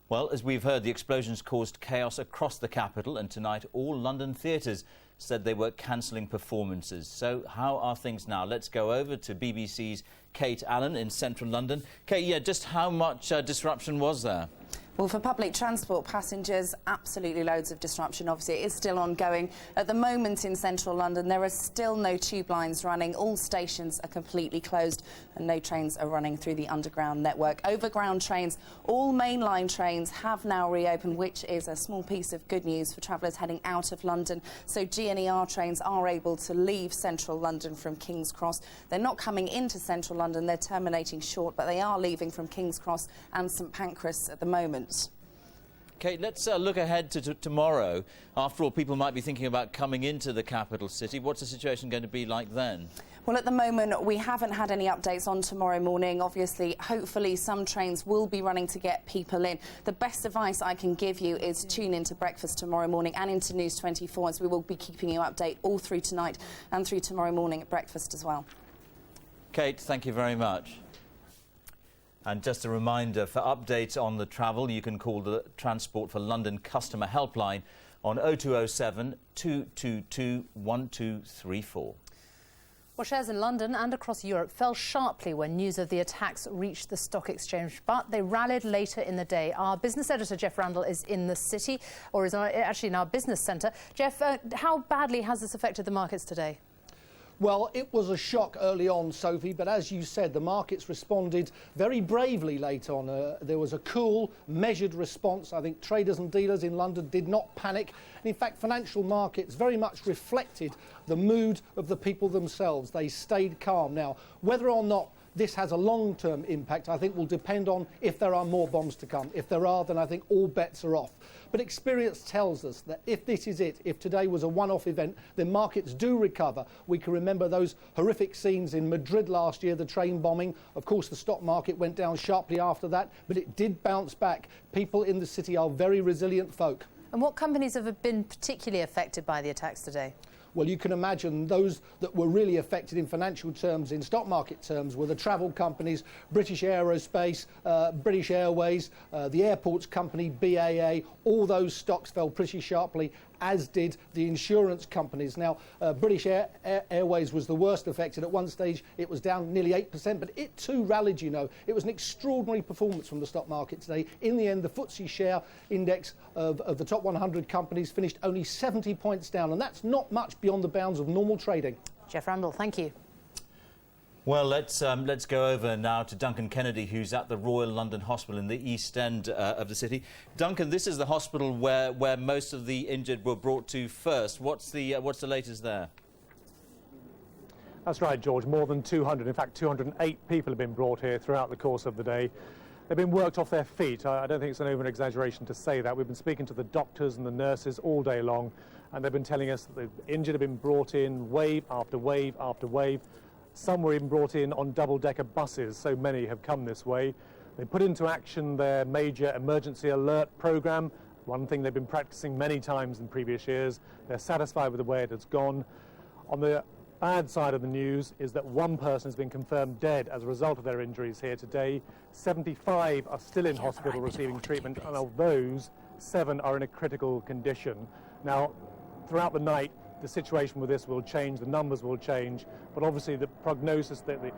Well, as we've heard, the explosions caused chaos across the capital, and tonight all London theatres said they were cancelling performances. So how are things now? Let's go over to BBC's Kate Allen in central London. Kate, yeah, just how much disruption was there? Well, for public transport passengers, absolutely loads of disruption. Obviously, it is still ongoing. At the moment in central London, there are still no tube lines running. All stations are completely closed and no trains are running through the underground network. Overground trains, all mainline trains have now reopened, which is a small piece of good news for travellers heading out of London. So GNER trains are able to leave central London from King's Cross. They're not coming into central London, they're terminating short, but they are leaving from King's Cross and St Pancras at the moment. Kate, let's look ahead to tomorrow. After all, people might be thinking about coming into the capital city. What's the situation going to be like then? Well, at the moment, we haven't had any updates on tomorrow morning. Obviously, hopefully some trains will be running to get people in. The best advice I can give you is tune into Breakfast tomorrow morning and into News 24, as we will be keeping you updated all through tonight and through tomorrow morning at Breakfast as well. Kate, thank you very much. And just a reminder, for updates on the travel, you can call the Transport for London customer helpline on 0207 222 1234. Well, shares in London and across Europe fell sharply when news of the attacks reached the stock exchange, but they rallied later in the day. Our business editor, Jeff Randall, is in the city, or is actually in our business centre. Jeff, how badly has this affected the markets today? Well, it was a shock early on, Sophie, but as you said, the markets responded very bravely late on. There was a cool, measured response. I think traders and dealers in London did not panic. And in fact, financial markets very much reflected the mood of the people themselves. They stayed calm. Now, whether or not this has a long-term impact, I think, will depend on if there are more bombs to come. If there are, then I think all bets are off. But experience tells us that if this is it, if today was a one-off event, then markets do recover. We can remember those horrific scenes in Madrid last year, the train bombing. Of course, the stock market went down sharply after that, but it did bounce back. People in the city are very resilient folk. And what companies have been particularly affected by the attacks today? Well, you can imagine those that were really affected in financial terms, in stock market terms, were the travel companies, British Aerospace, British Airways, the airports company, BAA. All those stocks fell pretty sharply, as did the insurance companies. Now, British Airways was the worst affected. At one stage, it was down nearly 8%, but it too rallied, you know. It was an extraordinary performance from the stock market today. In the end, the FTSE share index of the top 100 companies finished only 70 points down, and that's not much beyond the bounds of normal trading. Jeff Randall, thank you. Well, let's go over now to Duncan Kennedy, who's at the Royal London Hospital in the East End of the city. Duncan, this is the hospital where most of the injured were brought to first. What's the latest there? That's right, George. More than 200, in fact 208 people have been brought here throughout the course of the day. They've been worked off their feet. I don't think it's an over-exaggeration to say that. We've been speaking to the doctors and the nurses all day long, and they've been telling us that the injured have been brought in wave after wave after wave. Some were even brought in on double-decker buses, so many have come this way. They put into action their major emergency alert programme, one thing they've been practising many times in previous years. They're satisfied with the way it has gone. On the bad side of the news is that one person has been confirmed dead as a result of their injuries here today. 75 are still in hospital receiving treatment, and of those, 7 are in a critical condition. Now, throughout the night, the situation with this will change, the numbers will change, but obviously the prognosis, the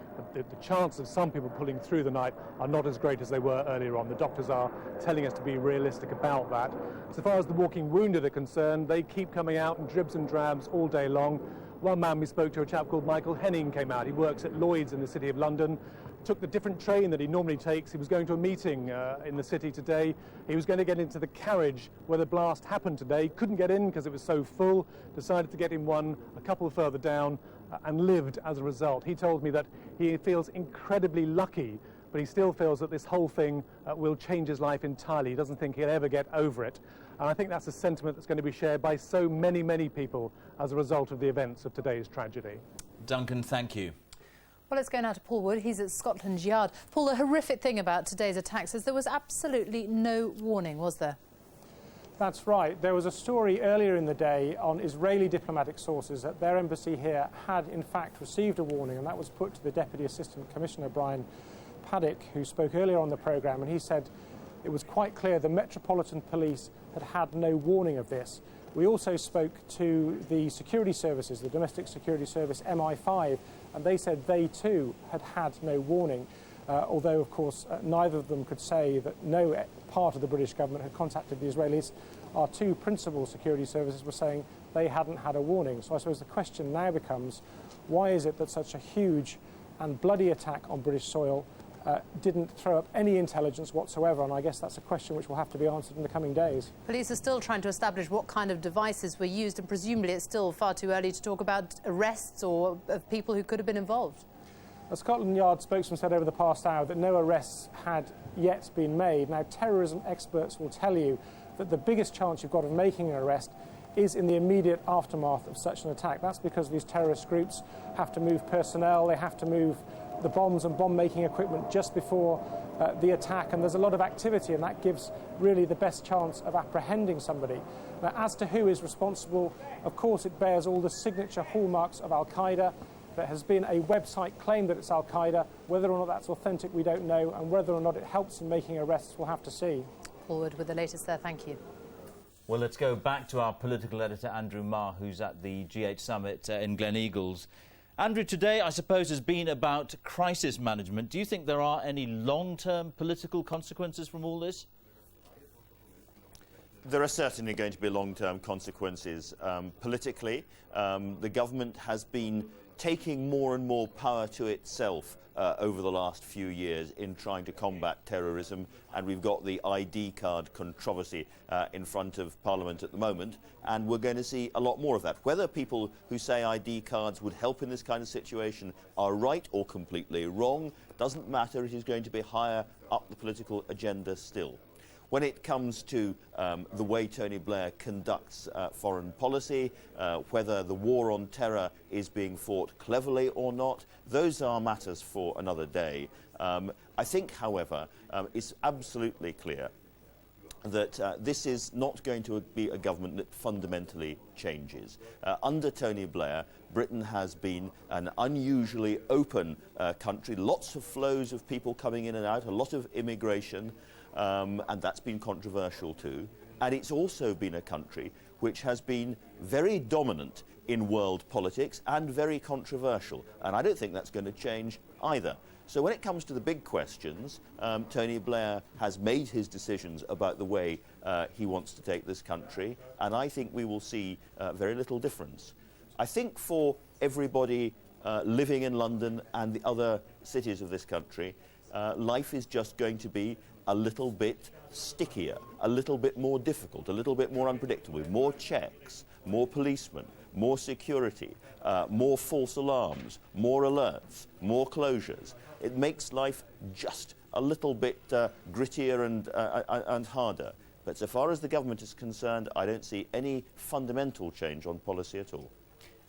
chance of some people pulling through the night are not as great as they were earlier on. The doctors are telling us to be realistic about that. So far as the walking wounded are concerned, they keep coming out in dribs and drabs all day long. One man we spoke to, a chap called Michael Henning, came out. He works at Lloyd's in the City of London. Took the different train that he normally takes. He was going to a meeting in the city today. He was going to get into the carriage where the blast happened today. Couldn't get in because it was so full. Decided to get in one a couple further down and lived as a result. He told me that he feels incredibly lucky, but he still feels that this whole thing will change his life entirely. He doesn't think he'll ever get over it. And I think that's a sentiment that's going to be shared by so many, many people as a result of the events of today's tragedy. Duncan, thank you. Well, let's go now to Paul Wood. He's at Scotland Yard. Paul, the horrific thing about today's attacks is there was absolutely no warning, was there? That's right. There was a story earlier in the day on Israeli diplomatic sources that their embassy here had, in fact, received a warning, and that was put to the Deputy Assistant Commissioner, Brian Paddock, who spoke earlier on the programme, and he said it was quite clear the Metropolitan Police had no warning of this. We also spoke to the security services, the domestic security service MI5, and they said they too had no warning, although of course neither of them could say that no part of the British government had contacted the Israelis. Our two principal security services were saying they hadn't had a warning. So I suppose the question now becomes, why is it that such a huge and bloody attack on British soil didn't throw up any intelligence whatsoever? And I guess that's a question which will have to be answered in the coming days. Police are still trying to establish what kind of devices were used, and presumably it's still far too early to talk about arrests or of people who could have been involved. A Scotland Yard spokesman said over the past hour that no arrests had yet been made. Now, terrorism experts will tell you that the biggest chance you've got of making an arrest is in the immediate aftermath of such an attack. That's because these terrorist groups have to move personnel, they have to move the bombs and bomb-making equipment just before the attack, and there's a lot of activity, and that gives really the best chance of apprehending somebody. Now, as to who is responsible, of course it bears all the signature hallmarks of Al-Qaeda. There has been a website claim that it's Al-Qaeda. Whether or not that's authentic, we don't know, and whether or not it helps in making arrests, we'll have to see. Forward with the latest there, thank you. Well, let's go back to our political editor, Andrew Marr, who's at the G8 Summit in Gleneagles. Andrew, today, I suppose, has been about crisis management. Do you think there are any long-term political consequences from all this? There are certainly going to be long-term consequences. Politically, the government has been taking more and more power to itself over the last few years in trying to combat terrorism, and we've got the ID card controversy in front of Parliament at the moment, and we're going to see a lot more of that. Whether people who say ID cards would help in this kind of situation are right or completely wrong doesn't matter. It is going to be higher up the political agenda still. When it comes to the way Tony Blair conducts foreign policy, whether the war on terror is being fought cleverly or not, those are matters for another day. I think, however, it's absolutely clear that this is not going to be a government that fundamentally changes. Under Tony Blair, Britain has been an unusually open country, lots of flows of people coming in and out, a lot of immigration, and that's been controversial too. And it's also been a country which has been very dominant in world politics and very controversial. And I don't think that's going to change either. So when it comes to the big questions, Tony Blair has made his decisions about the way he wants to take this country, and I think we will see very little difference. I think for everybody living in London and the other cities of this country, life is just going to be a little bit stickier, a little bit more difficult, a little bit more unpredictable, more checks, more policemen, more security, more false alarms, more alerts, more closures. It makes life just a little bit grittier and harder. But so far as the government is concerned, I don't see any fundamental change on policy at all.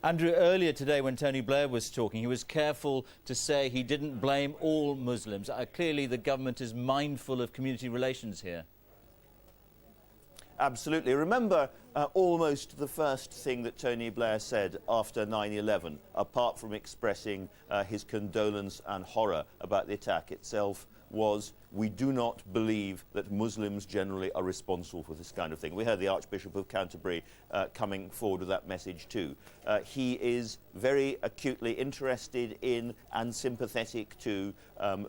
Andrew, earlier today when Tony Blair was talking, he was careful to say he didn't blame all Muslims. Clearly the government is mindful of community relations here. Absolutely. Remember almost the first thing that Tony Blair said after 9/11, apart from expressing his condolence and horror about the attack itself, was, we do not believe that Muslims generally are responsible for this kind of thing. We heard the Archbishop of Canterbury coming forward with that message too. He is very acutely interested in and sympathetic to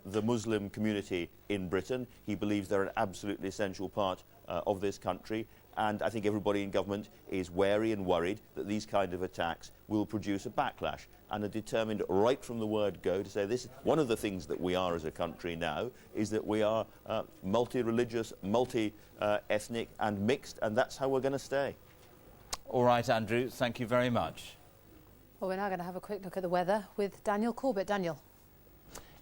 the Muslim community in Britain. He believes they're an absolutely essential part of this country, and I think everybody in government is wary and worried that these kind of attacks will produce a backlash, and are determined right from the word go to say this. One of the things that we are as a country now is that we are multi-religious, multi-ethnic and mixed, and that's how we're going to stay. All right, Andrew, thank you very much. Well, we're now going to have a quick look at the weather with Daniel Corbett. Daniel.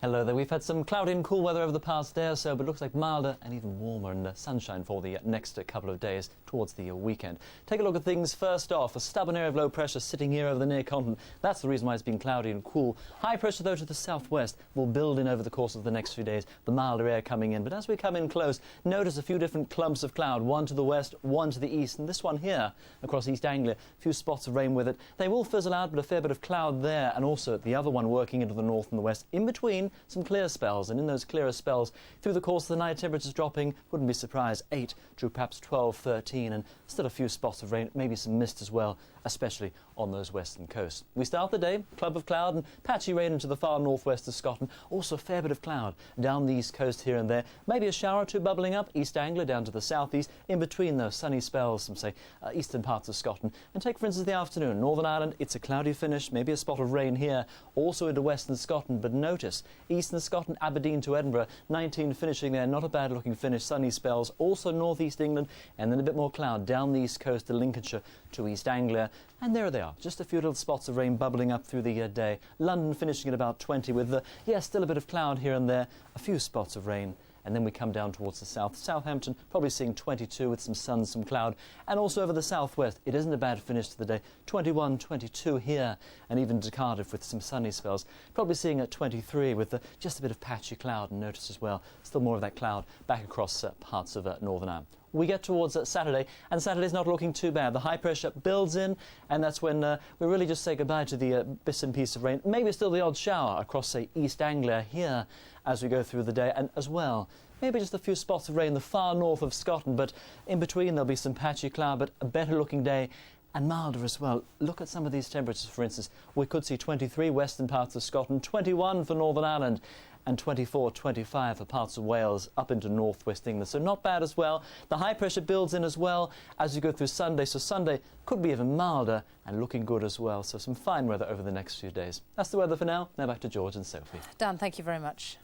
Hello there. We've had some cloudy and cool weather over the past day or so, but it looks like milder and even warmer and sunshine for the next couple of days towards the weekend. Take a look at things first off. A stubborn area of low pressure sitting here over the near continent. That's the reason why it's been cloudy and cool. High pressure, though, to the southwest will build in over the course of the next few days. The milder air coming in. But as we come in close, notice a few different clumps of cloud. One to the west, one to the east. And this one here across East Anglia, a few spots of rain with it. They will fizzle out, but a fair bit of cloud there. And also the other one working into the north and the west. In between, some clear spells. And in those clearer spells, through the course of the night, temperatures dropping, wouldn't be surprised, 8 to perhaps 12, 13, and still a few spots of rain, maybe some mist as well, especially on those western coasts. We start the day, clump of cloud and patchy rain into the far northwest of Scotland. Also a fair bit of cloud down the east coast here and there. Maybe a shower or two bubbling up, East Anglia down to the southeast. In between those sunny spells, some say eastern parts of Scotland. And take, for instance, the afternoon. Northern Ireland, it's a cloudy finish, maybe a spot of rain here. Also into western Scotland, but notice, eastern Scotland, Aberdeen to Edinburgh, 19 finishing there, not a bad looking finish, sunny spells. Also northeast England, and then a bit more cloud down the east coast to Lincolnshire to East Anglia. And there they are, just a few little spots of rain bubbling up through the day. London finishing at about 20 with, still a bit of cloud here and there, a few spots of rain. And then we come down towards the south. Southampton probably seeing 22 with some sun, some cloud. And also over the southwest, it isn't a bad finish to the day. 21, 22 here, and even to Cardiff with some sunny spells. Probably seeing at 23 with just a bit of patchy cloud. And notice as well, still more of that cloud back across parts of Northern Ireland. We get towards Saturday, and Saturday's not looking too bad. The high pressure builds in, and that's when we really just say goodbye to the bits and pieces of rain. Maybe still the odd shower across, say, East Anglia here as we go through the day, and as well, maybe just a few spots of rain the far north of Scotland, but in between there'll be some patchy cloud, but a better looking day and milder as well. Look at some of these temperatures, for instance. We could see 23 western parts of Scotland, 21 for Northern Ireland, and 24, 25 for parts of Wales up into northwest England. So not bad as well. The high pressure builds in as well as you go through Sunday. So Sunday could be even milder and looking good as well. So some fine weather over the next few days. That's the weather for now. Now back to George and Sophie. Dan, thank you very much.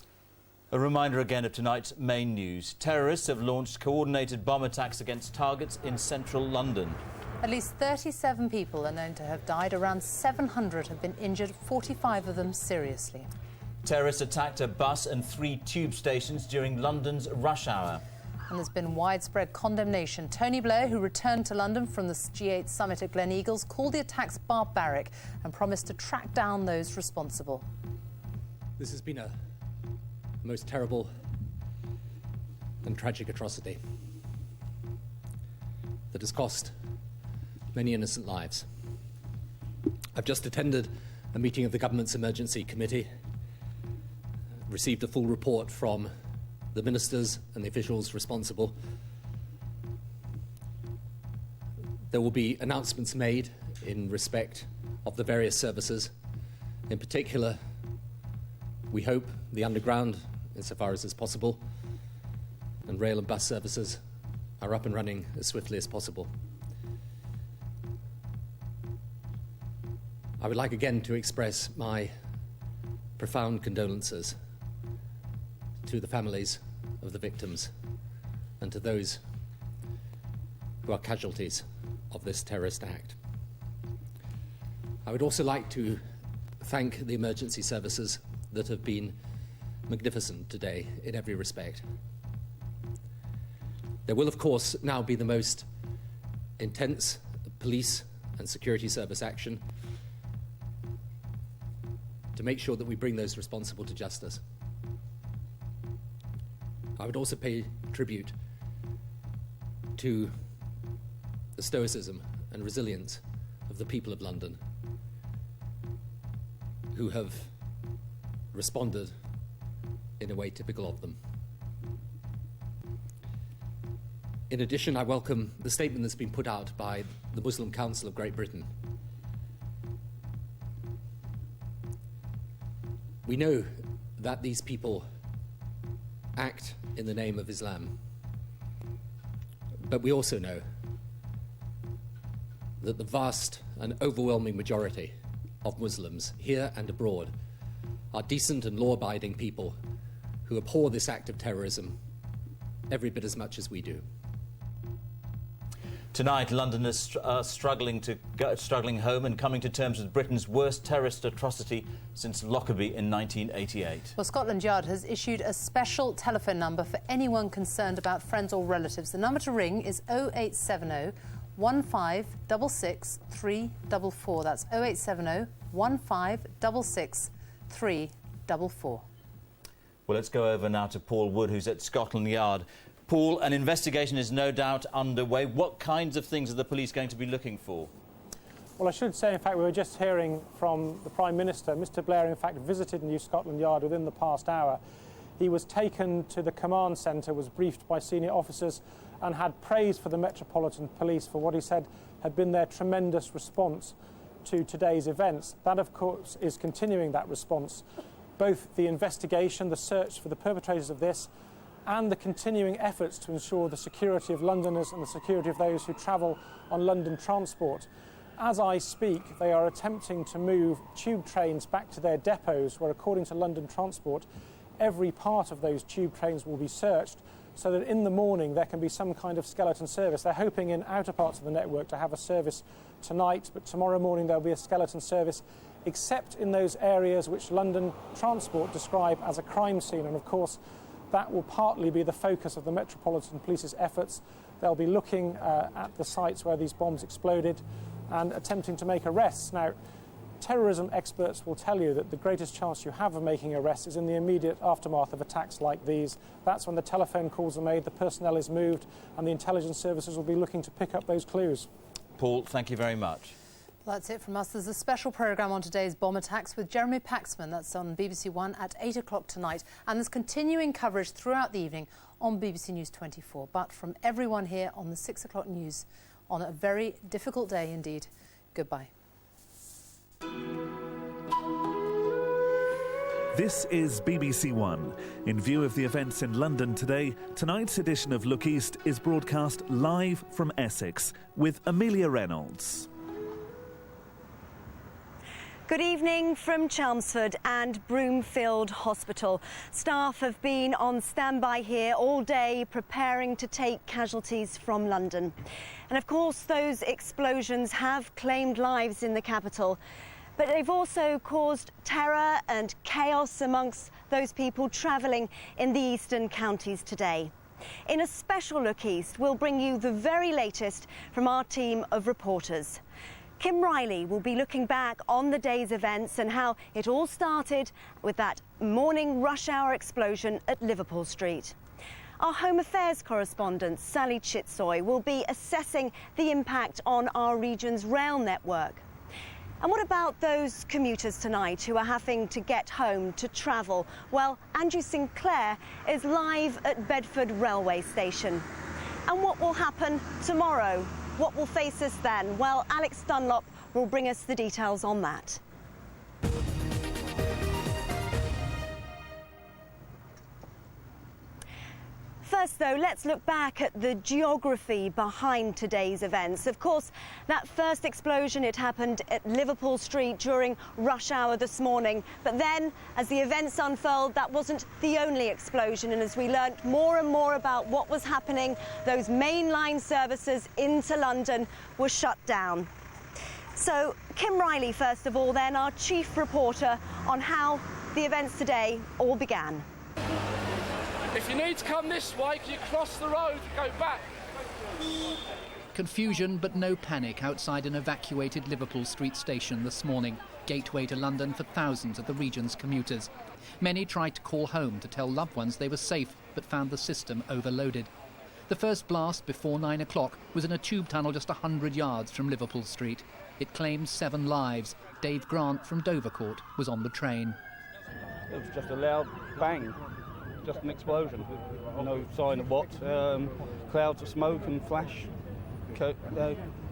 A reminder again of tonight's main news. Terrorists have launched coordinated bomb attacks against targets in central London. At least 37 people are known to have died. Around 700 have been injured, 45 of them seriously. Terrorists attacked a bus and 3 tube stations during London's rush hour. And there's been widespread condemnation. Tony Blair, who returned to London from the G8 summit at Gleneagles, called the attacks barbaric and promised to track down those responsible. This has been a most terrible and tragic atrocity. that has cost many innocent lives. I've just attended a meeting of the Government's Emergency Committee, received a full report from the ministers and the officials responsible. There will be announcements made in respect of the various services. In particular, we hope the underground, insofar as is possible, and rail and bus services are up and running as swiftly as possible. I would like again to express my profound condolences to the families of the victims and to those who are casualties of this terrorist act. I would also like to thank the emergency services that have been magnificent today in every respect. There will, of course, now be the most intense police and security service action to make sure that we bring those responsible to justice. I would also pay tribute to the stoicism and resilience of the people of London, who have responded in a way typical of them. In addition, I welcome the statement that's been put out by the Muslim Council of Great Britain. We know that these people act in the name of Islam, but we also know that the vast and overwhelming majority of Muslims here and abroad are decent and law-abiding people who abhor this act of terrorism every bit as much as we do. Tonight, Londoners are struggling home and coming to terms with Britain's worst terrorist atrocity since Lockerbie in 1988. Well, Scotland Yard has issued a special telephone number for anyone concerned about friends or relatives. The number to ring is 0870 1566 344. That's 0870 1566 344. Well, let's go over now to Paul Wood, who's at Scotland Yard. Paul, an investigation is no doubt underway. What kinds of things are the police going to be looking for? Well, I should say, in fact, we were just hearing from the Prime Minister. Mr Blair, in fact, visited New Scotland Yard within the past hour. He was taken to the command centre, was briefed by senior officers and had praise for the Metropolitan Police for what he said had been their tremendous response to today's events. That, of course, is continuing that response. Both the investigation, the search for the perpetrators of this, and the continuing efforts to ensure the security of Londoners and the security of those who travel on London transport. As I speak, they are attempting to move tube trains back to their depots, where, according to London Transport, every part of those tube trains will be searched, so that in the morning there can be some kind of skeleton service. They're hoping in outer parts of the network to have a service tonight, but tomorrow morning there'll be a skeleton service, except in those areas which London Transport describe as a crime scene. And of course, that will partly be the focus of the Metropolitan Police's efforts. They'll be looking at the sites where these bombs exploded and attempting to make arrests. Now, terrorism experts will tell you that the greatest chance you have of making arrests is in the immediate aftermath of attacks like these. That's when the telephone calls are made, the personnel is moved, and the intelligence services will be looking to pick up those clues. Paul, thank you very much. That's it from us. There's a special programme on today's bomb attacks with Jeremy Paxman. That's on BBC One at 8 o'clock tonight. And there's continuing coverage throughout the evening on BBC News 24. But from everyone here on the 6 o'clock news on a very difficult day indeed, goodbye. This is BBC One. In view of the events in London today, tonight's edition of Look East is broadcast live from Essex with Amelia Reynolds. Good evening from Chelmsford and Broomfield Hospital. Staff have been on standby here all day preparing to take casualties from London. And of course, those explosions have claimed lives in the capital, but they've also caused terror and chaos amongst those people travelling in the eastern counties today. In a special Look East, we'll bring you the very latest from our team of reporters. Kim Riley will be looking back on the day's events and how it all started with that morning rush hour explosion at Liverpool Street. Our Home Affairs correspondent, Sally Chitsoy, will be assessing the impact on our region's rail network. And what about those commuters tonight who are having to get home to travel? Well, Andrew Sinclair is live at Bedford Railway Station. And what will happen tomorrow? What will face us then? Well, Alex Dunlop will bring us the details on that. First, though, let's look back at the geography behind today's events. Of course, that first explosion, it happened at Liverpool Street during rush hour this morning. But then, as the events unfurled, that wasn't the only explosion. And as we learnt more and more about what was happening, those mainline services into London were shut down. So, Kim Riley, first of all, then, our chief reporter on how the events today all began. If you need to come this way, you cross the road, go back. Confusion but no panic outside an evacuated Liverpool Street station this morning, gateway to London for thousands of the region's commuters. Many tried to call home to tell loved ones they were safe, but found the system overloaded. The first blast before 9 o'clock was in a tube tunnel just 100 yards from Liverpool Street. It claimed 7 lives. Dave Grant from Dovercourt was on the train. It was just a loud bang. Just an explosion, no sign of what. Clouds of smoke and flash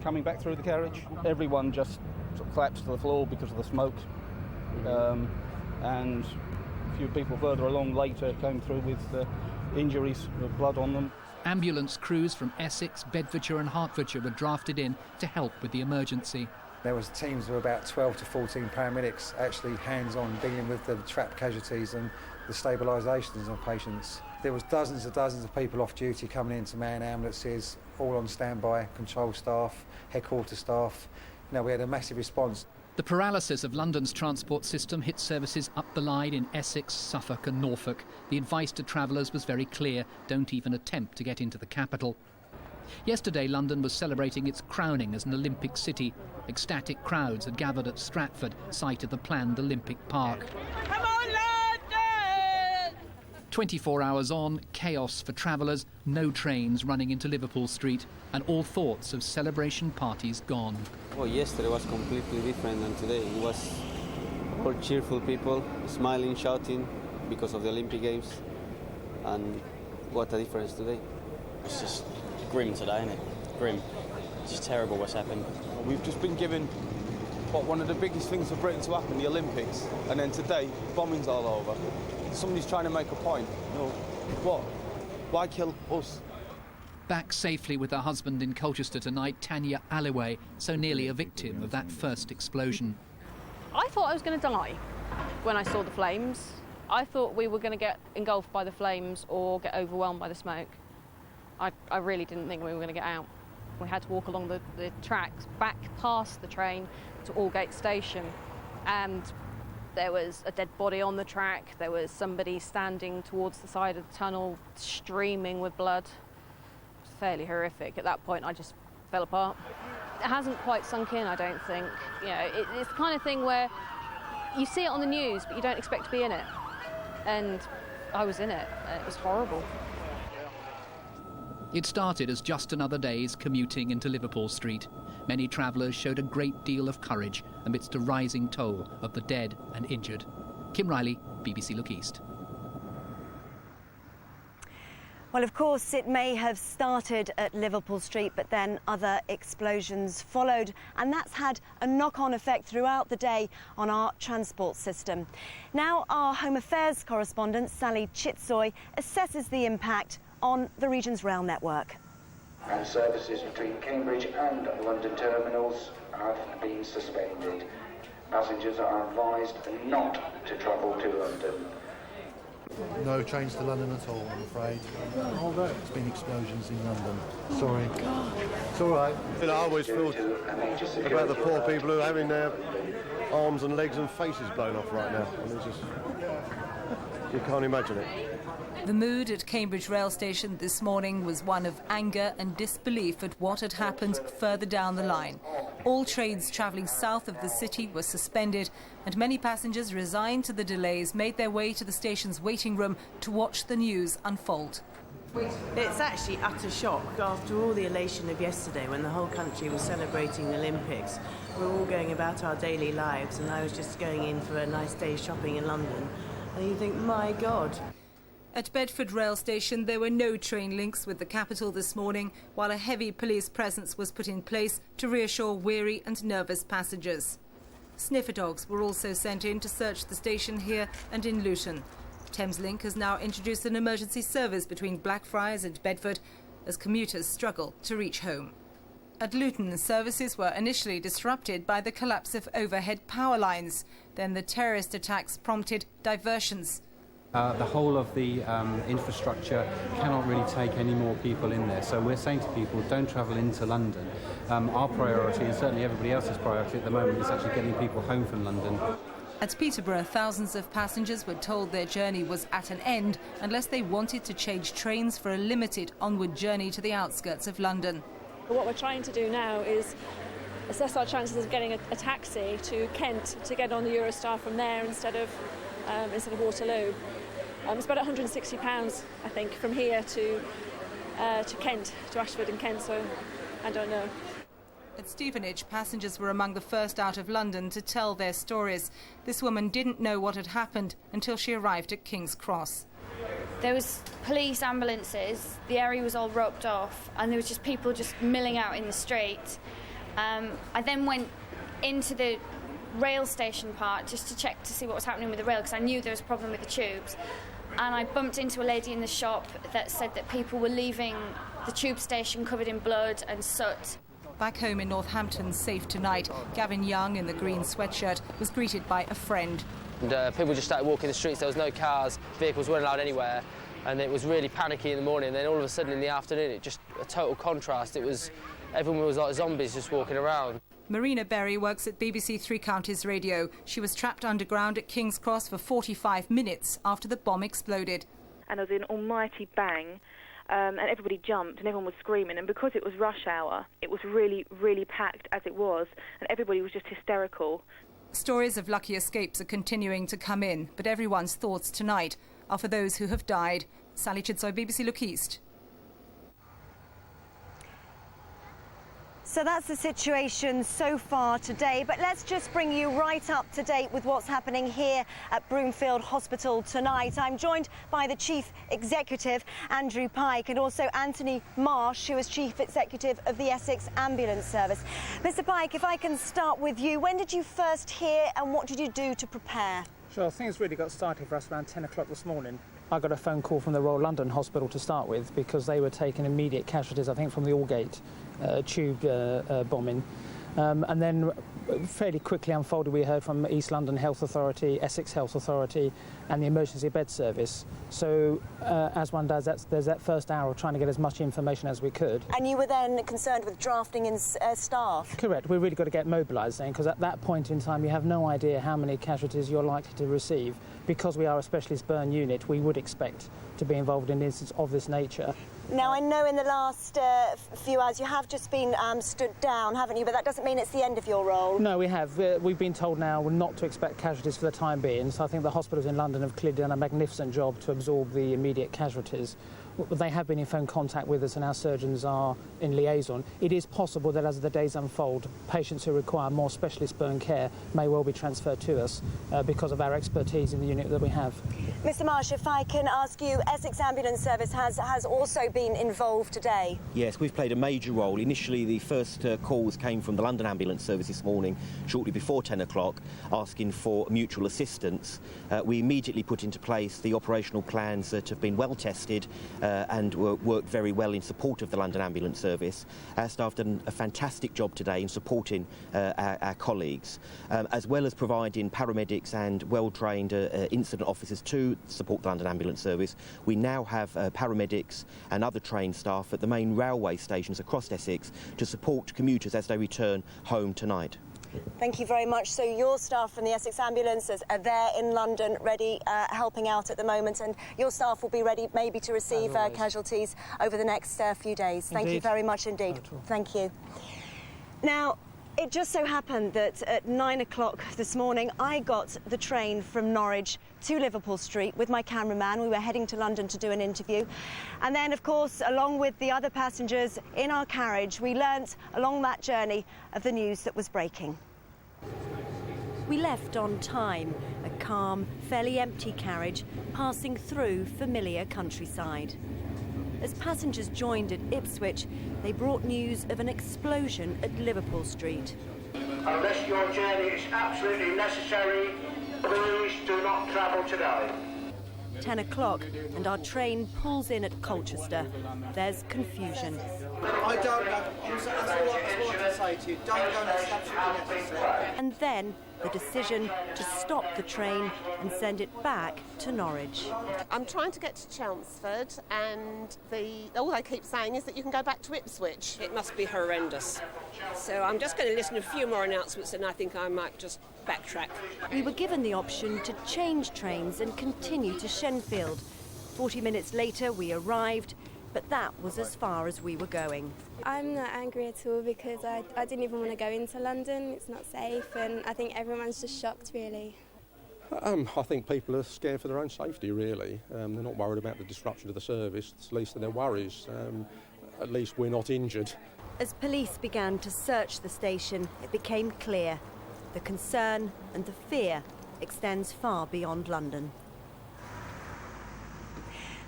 coming back through the carriage. Everyone just sort of collapsed to the floor because of the smoke. And a few people further along later came through with injuries, with blood on them. Ambulance crews from Essex, Bedfordshire and Hertfordshire were drafted in to help with the emergency. There was teams of about 12 to 14 paramedics actually hands-on dealing with the trapped casualties and the stabilisations of patients. There was dozens of people off duty coming in to man ambulances, all on standby, control staff, headquarter staff. You know, we had a massive response. The paralysis of London's transport system hit services up the line in Essex, Suffolk and Norfolk. The advice to travellers was very clear: don't even attempt to get into the capital. Yesterday, London was celebrating its crowning as an Olympic city. Ecstatic crowds had gathered at Stratford, site of the planned Olympic Park. Come on, London! 24 hours on, chaos for travellers, no trains running into Liverpool Street, and all thoughts of celebration parties gone. Well, yesterday was completely different than today. It was all cheerful people, smiling, shouting because of the Olympic Games, and what a difference today. It's just grim today, isn't it? Grim. It's just terrible what's happened. We've just been given one of the biggest things for Britain to happen, the Olympics, and then today, bombings all over. Somebody's trying to make a point. You know, what? Why kill us? Back safely with her husband in Colchester tonight, Tanya Alloway, so nearly a victim of that first explosion. I thought I was going to die when I saw the flames. I thought we were going to get engulfed by the flames or get overwhelmed by the smoke. I really didn't think we were going to get out. We had to walk along the tracks back past the train to Aldgate Station, and there was a dead body on the track. There was somebody standing towards the side of the tunnel streaming with blood. It was fairly horrific. At that point I just fell apart. It hasn't quite sunk in, I don't think. You know, it's the kind of thing where you see it on the news but you don't expect to be in it, and I was in it and it was horrible. It started as just another day's commuting into Liverpool Street. Many travellers showed a great deal of courage amidst a rising toll of the dead and injured. Kim Riley, BBC Look East. Well, of course, it may have started at Liverpool Street, but then other explosions followed, and that's had a knock-on effect throughout the day on our transport system. Now, our Home Affairs correspondent, Sally Chitsoy, assesses the impact on the region's rail network. And services between Cambridge and London terminals have been suspended. Passengers are advised not to travel to London. No trains to London at all, I'm afraid. There's been explosions in London. Sorry. It's all right. I always feel about the poor people who are having their arms and legs and faces blown off right now. I mean, you can't imagine it. The mood at Cambridge rail station this morning was one of anger and disbelief at what had happened further down the line. All trains travelling south of the city were suspended, and many passengers, resigned to the delays, made their way to the station's waiting room to watch the news unfold. It's actually utter shock after all the elation of yesterday when the whole country was celebrating the Olympics. We're all going about our daily lives, and I was just going in for a nice day shopping in London, and you think, my God. At Bedford rail station, there were no train links with the capital this morning, while a heavy police presence was put in place to reassure weary and nervous passengers. Sniffer dogs were also sent in to search the station here and in Luton. Thameslink has now introduced an emergency service between Blackfriars and Bedford as commuters struggle to reach home. At Luton, services were initially disrupted by the collapse of overhead power lines. Then the terrorist attacks prompted diversions. The whole of the infrastructure cannot really take any more people in there. So we're saying to people, don't travel into London. Our priority, and certainly everybody else's priority at the moment, is actually getting people home from London. At Peterborough, thousands of passengers were told their journey was at an end unless they wanted to change trains for a limited onward journey to the outskirts of London. What we're trying to do now is assess our chances of getting a taxi to Kent to get on the Eurostar from there instead of Waterloo. It's about £160, I think, from here to Kent, to Ashford in Kent, so I don't know. At Stevenage, passengers were among the first out of London to tell their stories. This woman didn't know what had happened until she arrived at King's Cross. There was police, ambulances, the area was all roped off, and there was just people just milling out in the street. I then went into the rail station part just to check to see what was happening with the rail, because I knew there was a problem with the tubes. And I bumped into a lady in the shop that said that people were leaving the tube station covered in blood and soot. Back home in Northampton, safe tonight, Gavin Young in the green sweatshirt was greeted by a friend. And people just started walking the streets. There was no cars, vehicles weren't allowed anywhere, and it was really panicky in the morning. And then all of a sudden in the afternoon, it just a total contrast. Everyone was like zombies just walking around. Marina Berry works at BBC Three Counties Radio. She was trapped underground at King's Cross for 45 minutes after the bomb exploded. And there was an almighty bang, and everybody jumped and everyone was screaming. And because it was rush hour, it was really, really packed as it was, and everybody was just hysterical. Stories of lucky escapes are continuing to come in, but everyone's thoughts tonight are for those who have died. Sally Chidsoy, BBC Look East. So that's the situation so far today, but let's just bring you right up to date with what's happening here at Broomfield Hospital tonight. I'm joined by the Chief Executive, Andrew Pike, and also Anthony Marsh, who is Chief Executive of the Essex Ambulance Service. Mr. Pike, if I can start with you, when did you first hear and what did you do to prepare? Sure, things really got started for us around 10 o'clock this morning. I got a phone call from the Royal London Hospital to start with because they were taking immediate casualties, I think, from the Aldgate tube bombing. And then fairly quickly unfolded, we heard from East London Health Authority, Essex Health Authority and the emergency bed service. So as one does, there's that first hour of trying to get as much information as we could. And you were then concerned with drafting in staff? Correct. We really got to get mobilised then, because at that point in time you have no idea how many casualties you're likely to receive. Because we are a specialist burn unit, we would expect to be involved in incidents of this nature. Now, I know in the last few hours you have just been stood down, haven't you? But that doesn't mean it's the end of your role. No, we have. We've been told now not to expect casualties for the time being, so I think the hospitals in London have clearly done a magnificent job to absorb the immediate casualties. They have been in phone contact with us and our surgeons are in liaison. It is possible that as the days unfold, patients who require more specialist burn care may well be transferred to us because of our expertise in the unit that we have. Mr. Marsh, if I can ask you, Essex Ambulance Service has also been involved today. Yes, we've played a major role. Initially, the first calls came from the London Ambulance Service this morning, shortly before 10 o'clock, asking for mutual assistance. We immediately put into place the operational plans that have been well tested and worked very well in support of the London Ambulance Service. Our staff done a fantastic job today in supporting our colleagues, as well as providing paramedics and well-trained incident officers to support the London Ambulance Service. We now have paramedics and other trained staff at the main railway stations across Essex to support commuters as they return home tonight. Thank you very much. So your staff from the Essex Ambulances are there in London, ready, helping out at the moment, and your staff will be ready maybe to receive casualties over the next few days. Thank you very much indeed. Thank you. Now, it just so happened that at 9 o'clock this morning, I got the train from Norwich to Liverpool Street with my cameraman. We were heading to London to do an interview. And then, of course, along with the other passengers in our carriage, we learnt along that journey of the news that was breaking. We left on time, a calm, fairly empty carriage passing through familiar countryside. As passengers joined at Ipswich, they brought news of an explosion at Liverpool Street. Unless your journey is absolutely necessary, please do not travel today. 10 o'clock and our train pulls in at Colchester. There's confusion. I don't know. That's all I can say to you. Don't go, that's absolutely necessary. And then the decision to stop the train and send it back to Norwich. I'm trying to get to Chelmsford, and all they keep saying is that you can go back to Ipswich. It must be horrendous. So I'm just going to listen to a few more announcements, and I think I might just backtrack. We were given the option to change trains and continue to Shenfield. 40 minutes later we arrived, but that was as far as we were going. I'm not angry at all because I didn't even want to go into London. It's not safe, and I think everyone's just shocked, really. I think people are scared for their own safety, really. They're not worried about the disruption of the service. It's the least of their worries. At least we're not injured. As police began to search the station, it became clear the concern and the fear extends far beyond London.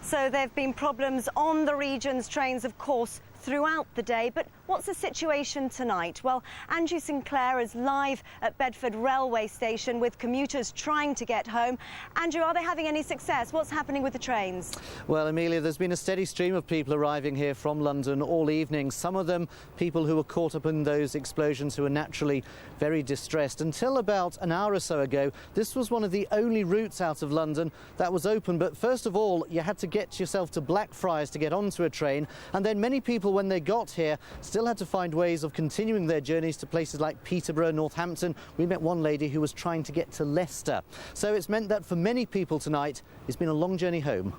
So there have been problems on the region's trains, of course, throughout the day. But what's the situation tonight? Well, Andrew Sinclair is live at Bedford Railway Station with commuters trying to get home. Andrew, are they having any success? What's happening with the trains? Well, Amelia, there's been a steady stream of people arriving here from London all evening. Some of them people who were caught up in those explosions, who are naturally very distressed. Until about an hour or so ago, this was one of the only routes out of London that was open. But first of all, you had to get yourself to Blackfriars to get onto a train. And then many people, when they got here, still had to find ways of continuing their journeys to places like Peterborough, Northampton. We met one lady who was trying to get to Leicester. So it's meant that for many people tonight, it's been a long journey home.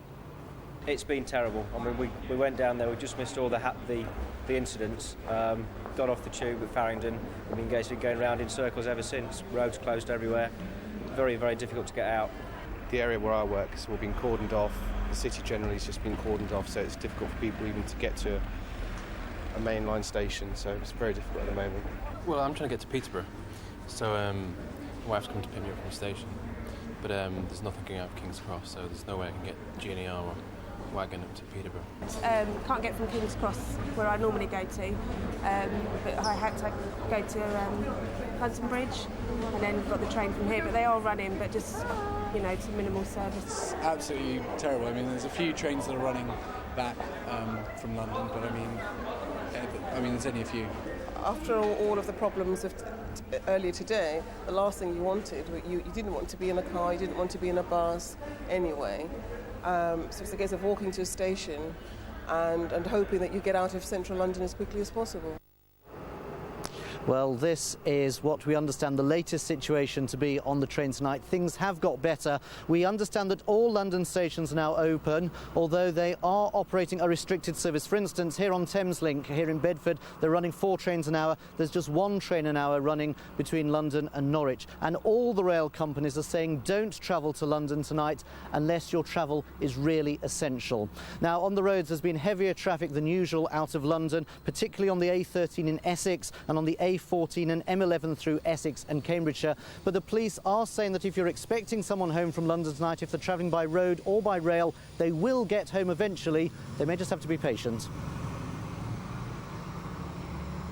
It's been terrible. I mean, we went down there, we just missed all the incidents. Got off the tube at Farringdon. We've been basically going round in circles ever since. Roads closed everywhere. Very, very difficult to get out. The area where I work has all been cordoned off. The city generally has just been cordoned off, so it's difficult for people even to get to a mainline station, so it's very difficult at the moment. Well, I'm trying to get to Peterborough, so my wife's come to pick me up from the station, but there's nothing going out of King's Cross, so there's no way I can get GNER or wagon up to Peterborough. Can't get from King's Cross, where I normally go to, but I had to go to London Bridge, and then got the train from here, but they are running, but just, you know, to minimal service. It's absolutely terrible. I mean, there's a few trains that are running back from London, but I mean, there's only a few. After all of the problems of earlier today, the last thing you wanted, you didn't want to be in a car, you didn't want to be in a bus anyway. So it's a case of walking to a station and hoping that you get out of central London as quickly as possible. Well, this is what we understand the latest situation to be on the train tonight. Things have got better. We understand that all London stations are now open, although they are operating a restricted service. For instance, here on Thameslink, here in Bedford, they're running 4 trains an hour. There's just 1 train an hour running between London and Norwich. And all the rail companies are saying don't travel to London tonight unless your travel is really essential. Now, on the roads, there's been heavier traffic than usual out of London, particularly on the A13 in Essex and on the A14 and M11 through Essex and Cambridgeshire. But the police are saying that if you're expecting someone home from London tonight, if they're travelling by road or by rail, they will get home eventually. They may just have to be patient.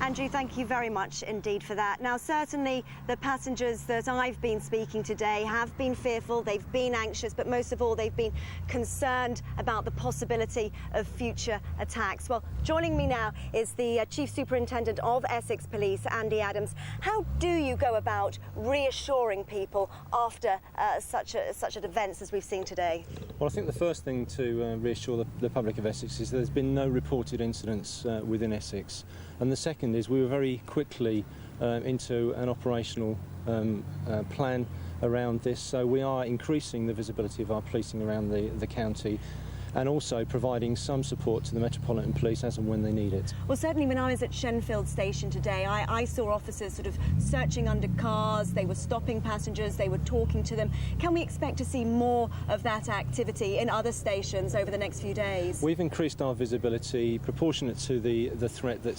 Andrew, thank you very much indeed for that. Now, certainly the passengers that I've been speaking today have been fearful, they've been anxious, but most of all, they've been concerned about the possibility of future attacks. Well, joining me now is the Chief Superintendent of Essex Police, Andy Adams. How do you go about reassuring people after such events as we've seen today? Well, I think the first thing to reassure the public of Essex is there's been no reported incidents within Essex. And the second is we were very quickly into an operational plan around this, so we are increasing the visibility of our policing around the county. and also providing some support to the Metropolitan Police as and when they need it. Well, certainly when I was at Shenfield Station today, I saw officers sort of searching under cars, they were stopping passengers, they were talking to them. Can we expect to see more of that activity in other stations over the next few days? We've increased our visibility proportionate to the threat that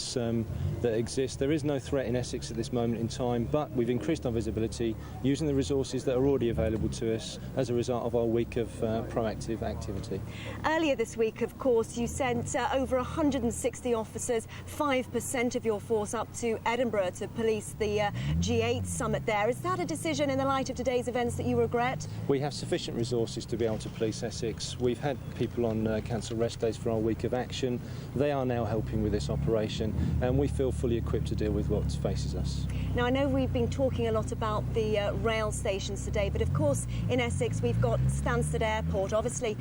exists. There is no threat in Essex at this moment in time, but we've increased our visibility using the resources that are already available to us as a result of our week of proactive activity. Earlier this week, of course, you sent over 160 officers, 5% of your force, up to Edinburgh to police the G8 summit there. Is that a decision in the light of today's events that you regret? We have sufficient resources to be able to police Essex. We've had people on council rest days for our week of action. They are now helping with this operation, and we feel fully equipped to deal with what faces us. Now, I know we've been talking a lot about the rail stations today, but of course in Essex we've got Stansted Airport. Obviously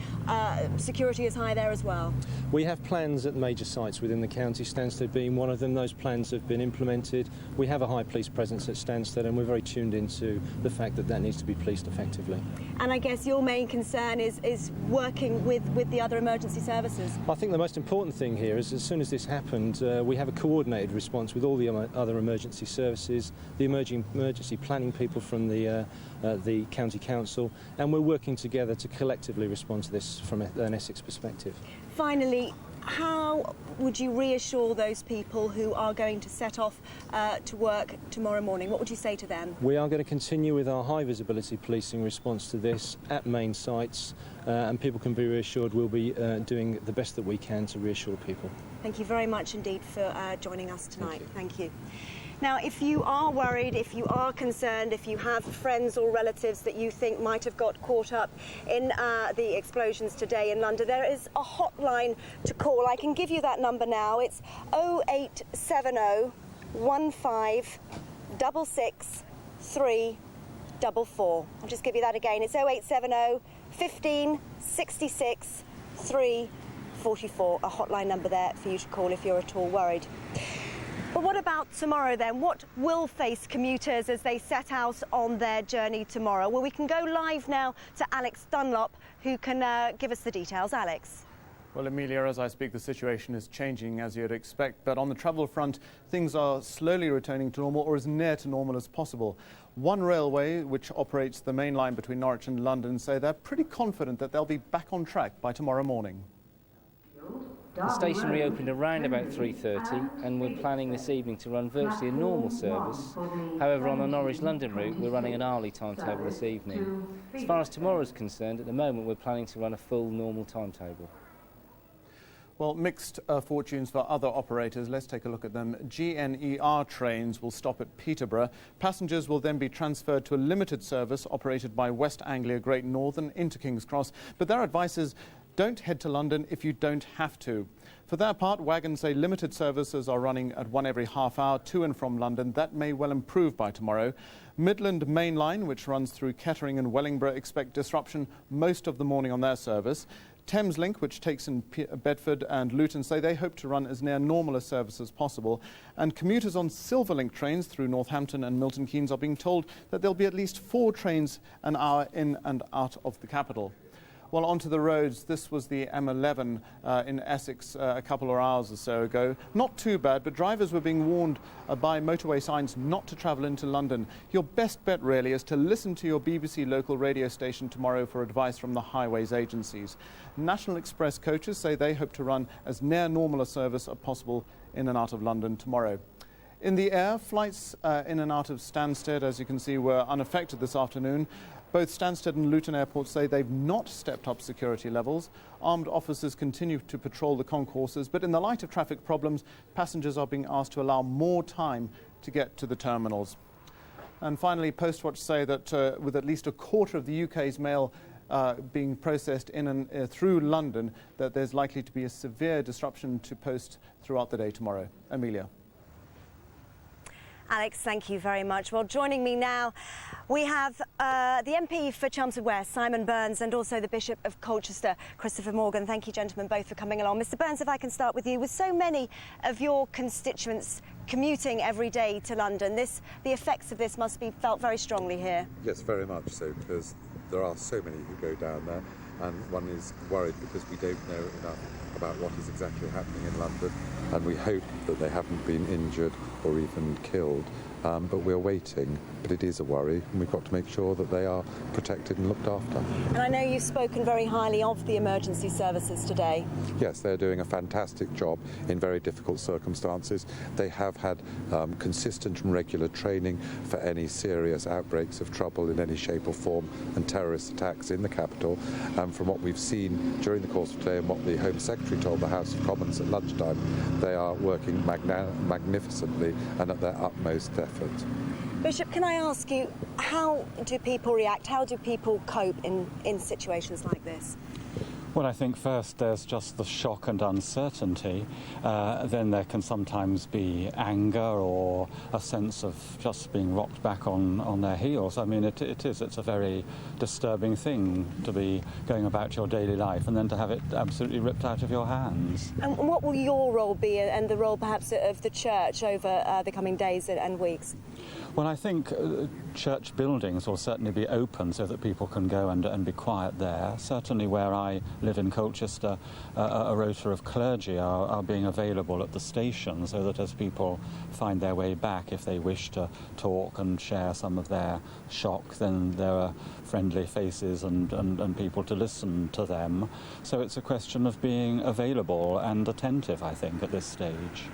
security is high there as well. We have plans at major sites within the county, Stansted being one of them. Those plans have been implemented. We have a high police presence at Stansted, and we're very tuned into the fact that that needs to be policed effectively. And I guess your main concern is working with the other emergency services. I think the most important thing here is, as soon as this happened, we have a coordinated response with all the other emergency services, the emergency planning people from the County Council, and we're working together to collectively respond to this from an Essex perspective. Finally, how would you reassure those people who are going to set off to work tomorrow morning? What would you say to them? We are going to continue with our high visibility policing response to this at main sites, and people can be reassured we'll be doing the best that we can to reassure people. Thank you very much indeed for joining us tonight. Thank you. Now, if you are worried, if you are concerned, if you have friends or relatives that you think might have got caught up in the explosions today in London, there is a hotline to call. I can give you that number now. It's 0870 15 66 344. I'll just give you that again. It's 0870 15 66 344. A hotline number there for you to call if you're at all worried. But what about tomorrow then? What will face commuters as they set out on their journey tomorrow? Well, we can go live now to Alex Dunlop, who can give us the details. Alex. Well, Amelia, as I speak, the situation is changing as you'd expect, but on the travel front, things are slowly returning to normal, or as near to normal as possible. One railway, which operates the main line between Norwich and London, say they're pretty confident that they'll be back on track by tomorrow morning. The station reopened around about 3:30, and we're planning this evening to run virtually a normal service. However, on the Norwich-London route, we're running an hourly timetable this evening. As far as tomorrow is concerned, at the moment we're planning to run a full normal timetable. Well, mixed fortunes for other operators. Let's take a look at them. GNER trains will stop at Peterborough. Passengers will then be transferred to a limited service operated by West Anglia Great Northern into King's Cross. But their advice is, don't head to London if you don't have to. For their part, wagons say limited services are running at one every half hour to and from London. That may well improve by tomorrow. Midland Main Line, which runs through Kettering and Wellingborough, expect disruption most of the morning on their service. Thameslink, which takes in Bedford and Luton, say they hope to run as near normal a service as possible. And commuters on Silverlink trains through Northampton and Milton Keynes are being told that there'll be at least 4 trains an hour in and out of the capital. Well, onto the roads. This was the M11 in Essex a couple of hours or so ago. Not too bad, but drivers were being warned by motorway signs not to travel into London. Your best bet, really, is to listen to your BBC local radio station tomorrow for advice from the highways agencies. National Express coaches say they hope to run as near normal a service as possible in and out of London tomorrow. In the air, flights in and out of Stansted, as you can see, were unaffected this afternoon. Both Stansted and Luton airports say they've not stepped up security levels. Armed officers continue to patrol the concourses, but in the light of traffic problems, passengers are being asked to allow more time to get to the terminals. And finally, Postwatch say that with at least a quarter of the UK's mail being processed in and through London, that there's likely to be a severe disruption to post throughout the day tomorrow. Amelia. Alex, thank you very much. Well, joining me now, we have the MP for Chelmsford West, Simon Burns, and also the Bishop of Colchester, Christopher Morgan. Thank you, gentlemen, both for coming along. Mr. Burns, if I can start with you. With so many of your constituents commuting every day to London, the effects of this must be felt very strongly here. Yes, very much so, because there are so many who go down there. and one is worried because we don't know enough about what is exactly happening in London, and we hope that they haven't been injured or even killed. But we're waiting, but it is a worry, and we've got to make sure that they are protected and looked after. And I know you've spoken very highly of the emergency services today. Yes, they're doing a fantastic job in very difficult circumstances. They have had consistent and regular training for any serious outbreaks of trouble in any shape or form and terrorist attacks in the capital. And from what we've seen during the course of today and what the Home Secretary told the House of Commons at lunchtime, they are working magnificently and at their utmost effort. Bishop, can I ask you, how do people react? How do people cope in situations like this? Well, I think first there's just the shock and uncertainty. Then there can sometimes be anger or a sense of just being rocked back on their heels. I mean, it's a very disturbing thing to be going about your daily life and then to have it absolutely ripped out of your hands. And what will your role be, and the role perhaps of the church over the coming days and weeks? Well, I think church buildings will certainly be open so that people can go and be quiet there. Certainly where I live in Colchester, a rota of clergy are being available at the station so that as people find their way back, if they wish to talk and share some of their shock, then there are friendly faces and people to listen to them. So it's a question of being available and attentive, I think, at this stage.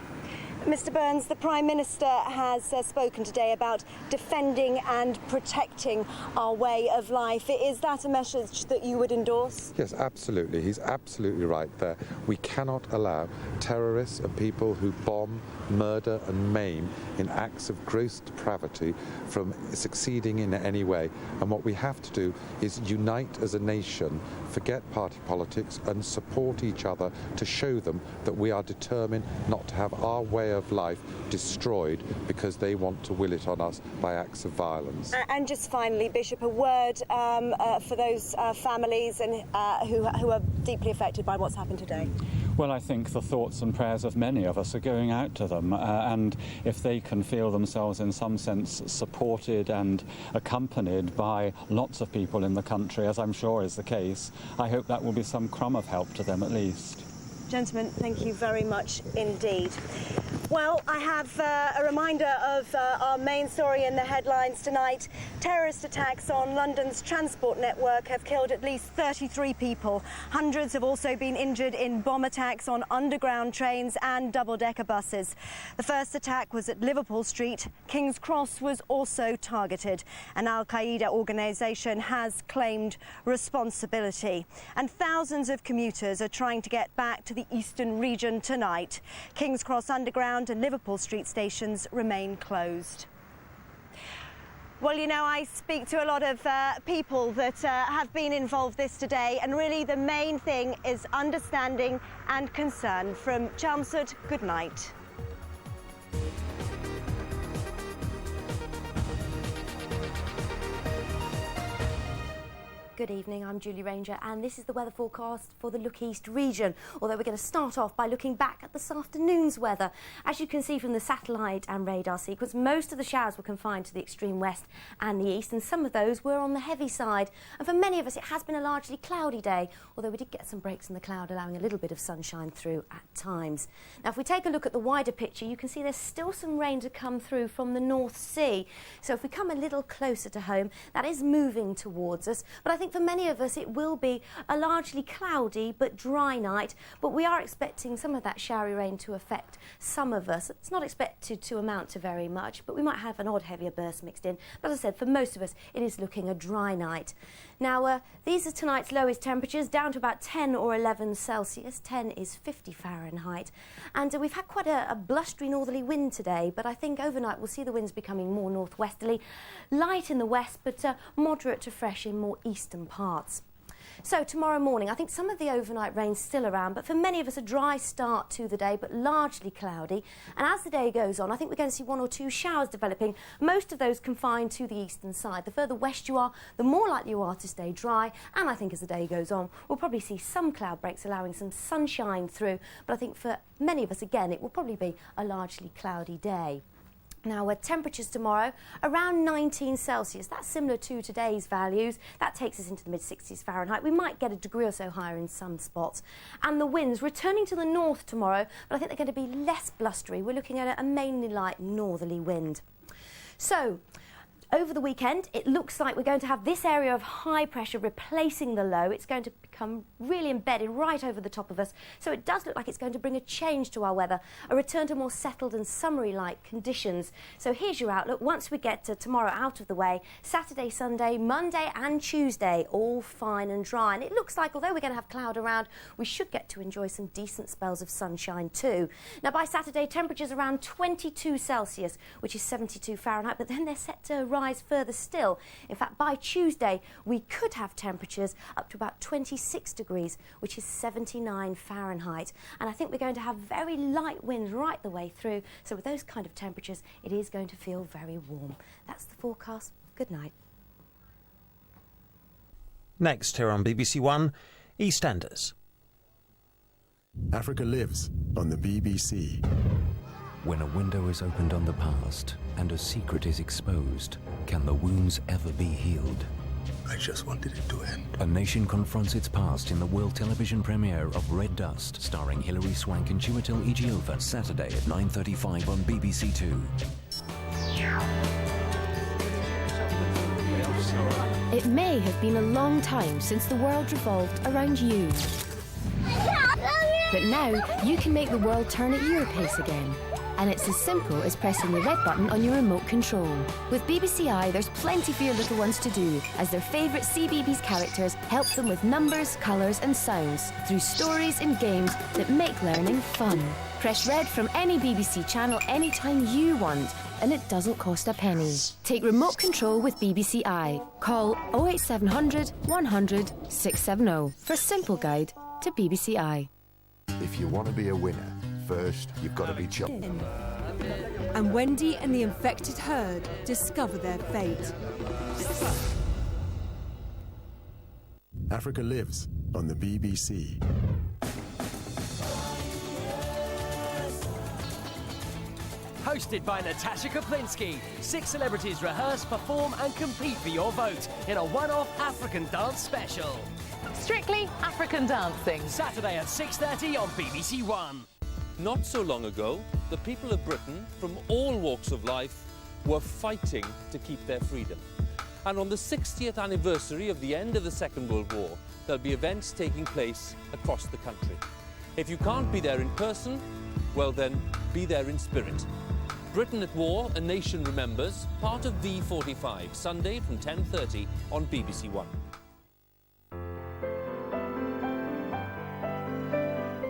Mr Burns, the Prime Minister has spoken today about defending and protecting our way of life. Is that a message that you would endorse? Yes, absolutely. He's absolutely right there. We cannot allow terrorists and people who bomb, murder and maim in acts of gross depravity from succeeding in any way. And what we have to do is unite as a nation, forget party politics and support each other to show them that we are determined not to have our way of life destroyed because they want to will it on us by acts of violence. And just finally, Bishop, a word for those families and who are deeply affected by what's happened today. Well, I think the thoughts and prayers of many of us are going out to them, and if they can feel themselves in some sense supported and accompanied by lots of people in the country, as I'm sure is the case, I hope that will be some crumb of help to them at least. Gentlemen, thank you very much indeed. Well, I have a reminder of our main story in the headlines tonight. Terrorist attacks on London's transport network have killed at least 33 people. Hundreds have also been injured in bomb attacks on underground trains and double-decker buses. The first attack was at Liverpool Street. King's Cross was also targeted. An Al-Qaeda organisation has claimed responsibility. And thousands of commuters are trying to get back to the eastern region tonight. King's Cross Underground and Liverpool Street stations remain closed. Well, you know, I speak to a lot of people that have been involved this today, and really the main thing is understanding and concern. From Chelmsford, good night. Good evening, I'm Julie Ranger and this is the weather forecast for the Look East region. Although we're going to start off by looking back at this afternoon's weather. As you can see from the satellite and radar sequence, most of the showers were confined to the extreme west and the east, and some of those were on the heavy side. And for many of us it has been a largely cloudy day, although we did get some breaks in the cloud, allowing a little bit of sunshine through at times. Now if we take a look at the wider picture, you can see there's still some rain to come through from the North Sea. So if we come a little closer to home, that is moving towards us, but I think for many of us it will be a largely cloudy but dry night, but we are expecting some of that showery rain to affect some of us. It's not expected to amount to very much, but we might have an odd heavier burst mixed in. But as I said, for most of us it is looking a dry night. Now these are tonight's lowest temperatures, down to about 10 or 11 Celsius. 10 is 50 Fahrenheit, and we've had quite a blustery northerly wind today, but I think overnight we'll see the winds becoming more northwesterly, light in the west but moderate to fresh in more eastern parts. So tomorrow morning, I think some of the overnight rain's still around, but for many of us a dry start to the day, but largely cloudy. And as the day goes on, I think we're going to see one or two showers developing, most of those confined to the eastern side. The further west you are, the more likely you are to stay dry, and I think as the day goes on, we'll probably see some cloud breaks allowing some sunshine through, but I think for many of us, again, it will probably be a largely cloudy day. Now, temperatures tomorrow around 19 Celsius. That's similar to today's values. That takes us into the mid-60s Fahrenheit. We might get a degree or so higher in some spots. And the winds returning to the north tomorrow, but I think they're going to be less blustery. We're looking at a mainly light northerly wind. So, over the weekend, it looks like we're going to have this area of high pressure replacing the low. It's going to become really embedded right over the top of us. So it does look like it's going to bring a change to our weather, a return to more settled and summery-like conditions. So here's your outlook. Once we get to tomorrow out of the way, Saturday, Sunday, Monday and Tuesday, all fine and dry. And it looks like, although we're going to have cloud around, we should get to enjoy some decent spells of sunshine too. Now, by Saturday, temperatures around 22 Celsius, which is 72 Fahrenheit, but then they're set to rise further still. In fact, by Tuesday, we could have temperatures up to about 26 degrees, which is 79 Fahrenheit. And I think we're going to have very light winds right the way through. So with those kind of temperatures, it is going to feel very warm. That's the forecast. Good night. Next here on BBC One, EastEnders. Africa Lives on the BBC. When a window is opened on the past and a secret is exposed, can the wounds ever be healed? I just wanted it to end. A nation confronts its past in the world television premiere of Red Dust, starring Hilary Swank and Chiwetel Ejiofor, Saturday at 9:35 on BBC Two. It may have been a long time since the world revolved around you. But now you can make the world turn at your pace again. And it's as simple as pressing the red button on your remote control. With BBC Eye, there's plenty for your little ones to do, as their favourite CBeebies characters help them with numbers, colours and sounds through stories and games that make learning fun. Press red from any BBC channel anytime you want, and it doesn't cost a penny. Take remote control with BBC Eye. Call 08700 100 670 for a simple guide to BBC Eye. If you want to be a winner, first you've got to be chopped. And Wendy and the infected herd discover their fate. Africa Lives on the BBC. Hosted by Natasha Kaplinsky, 6 celebrities rehearse, perform and compete for your vote in a one-off African dance special. Strictly African Dancing. Saturday at 6:30 on BBC One. Not so long ago, the people of Britain, from all walks of life, were fighting to keep their freedom. And on the 60th anniversary of the end of the Second World War, there'll be events taking place across the country. If you can't be there in person, well then, be there in spirit. Britain at War, A Nation Remembers, part of V45, Sunday from 10:30 on BBC One.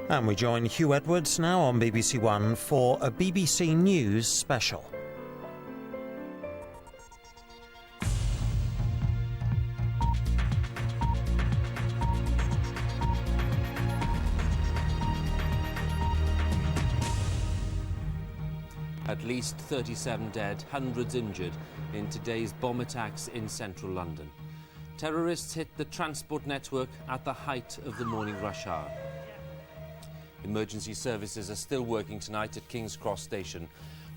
And we join Hugh Edwards now on BBC One for a BBC News special. At least 37 dead, hundreds injured in today's bomb attacks in central London. Terrorists hit the transport network at the height of the morning rush hour. Emergency services are still working tonight at King's Cross Station,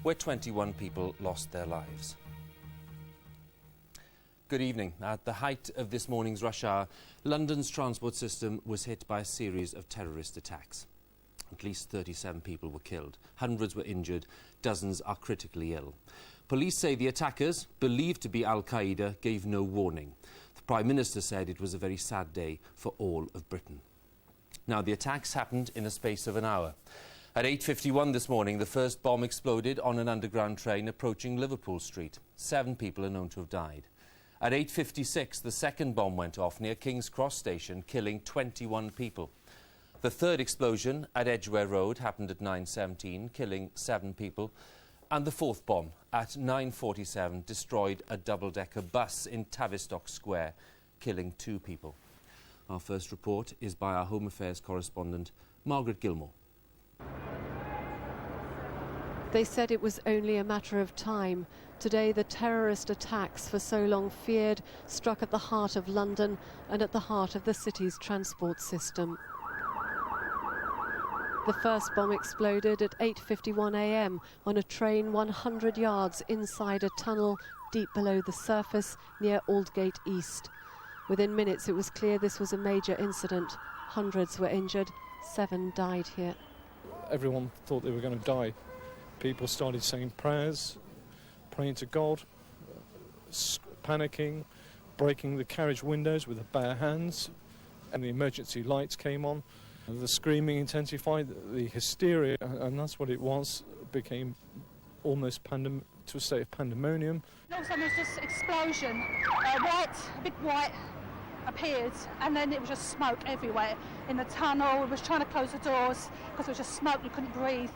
where 21 people lost their lives. Good evening. At the height of this morning's rush hour, London's transport system was hit by a series of terrorist attacks. At least 37 people were killed. Hundreds were injured. Dozens are critically ill. Police say the attackers, believed to be Al-Qaeda, gave no warning. The Prime Minister said it was a very sad day for all of Britain. Now, the attacks happened in a space of an hour. At 8:51 this morning, the first bomb exploded on an underground train approaching Liverpool Street. 7 people are known to have died. At 8:56, the second bomb went off near King's Cross Station, killing 21 people. The third explosion at Edgware Road happened at 9:17, killing 7 people. And the fourth bomb at 9:47 destroyed a double-decker bus in Tavistock Square, killing 2 people. Our first report is by our Home Affairs correspondent, Margaret Gilmore. They said it was only a matter of time. Today, the terrorist attacks, for so long feared, struck at the heart of London and at the heart of the city's transport system. The first bomb exploded at 8:51 a.m. on a train 100 yards inside a tunnel deep below the surface near Aldgate East. Within minutes it was clear this was a major incident. Hundreds were injured, 7 died here. Everyone thought they were going to die. People started saying prayers, praying to God, panicking, breaking the carriage windows with their bare hands, and the emergency lights came on. The screaming intensified, the hysteria, and that's what it was, became almost to a state of pandemonium. All of a sudden there was this explosion, a big white appeared, and then it was just smoke everywhere in the tunnel. We was trying to close the doors because it was just smoke, you couldn't breathe.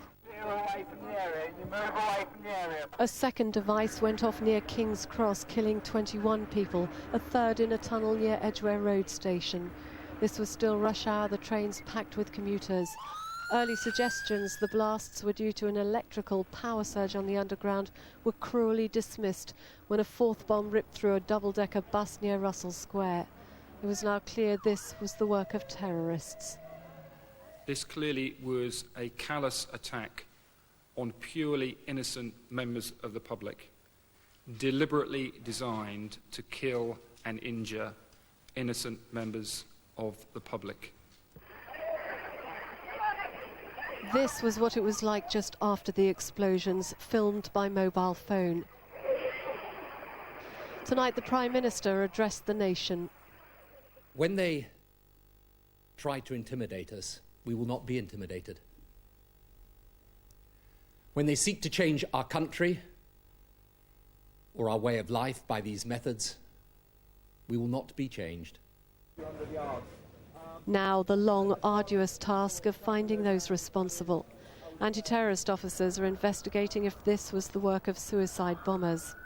A second device went off near King's Cross, killing 21 people, a third in a tunnel near Edgware Road station. This was still rush hour, the trains packed with commuters. Early suggestions the blasts were due to an electrical power surge on the underground were cruelly dismissed when a fourth bomb ripped through a double-decker bus near Russell Square. It was now clear this was the work of terrorists. This clearly was a callous attack on purely innocent members of the public, deliberately designed to kill and injure innocent members of the public. This was what it was like just after the explosions, filmed by mobile phone. Tonight the Prime Minister addressed the nation. When they try to intimidate us, we will not be intimidated. When they seek to change our country or our way of life by these methods, we will not be changed. Now the long, arduous task of finding those responsible. Anti-terrorist officers are investigating if this was the work of suicide bombers.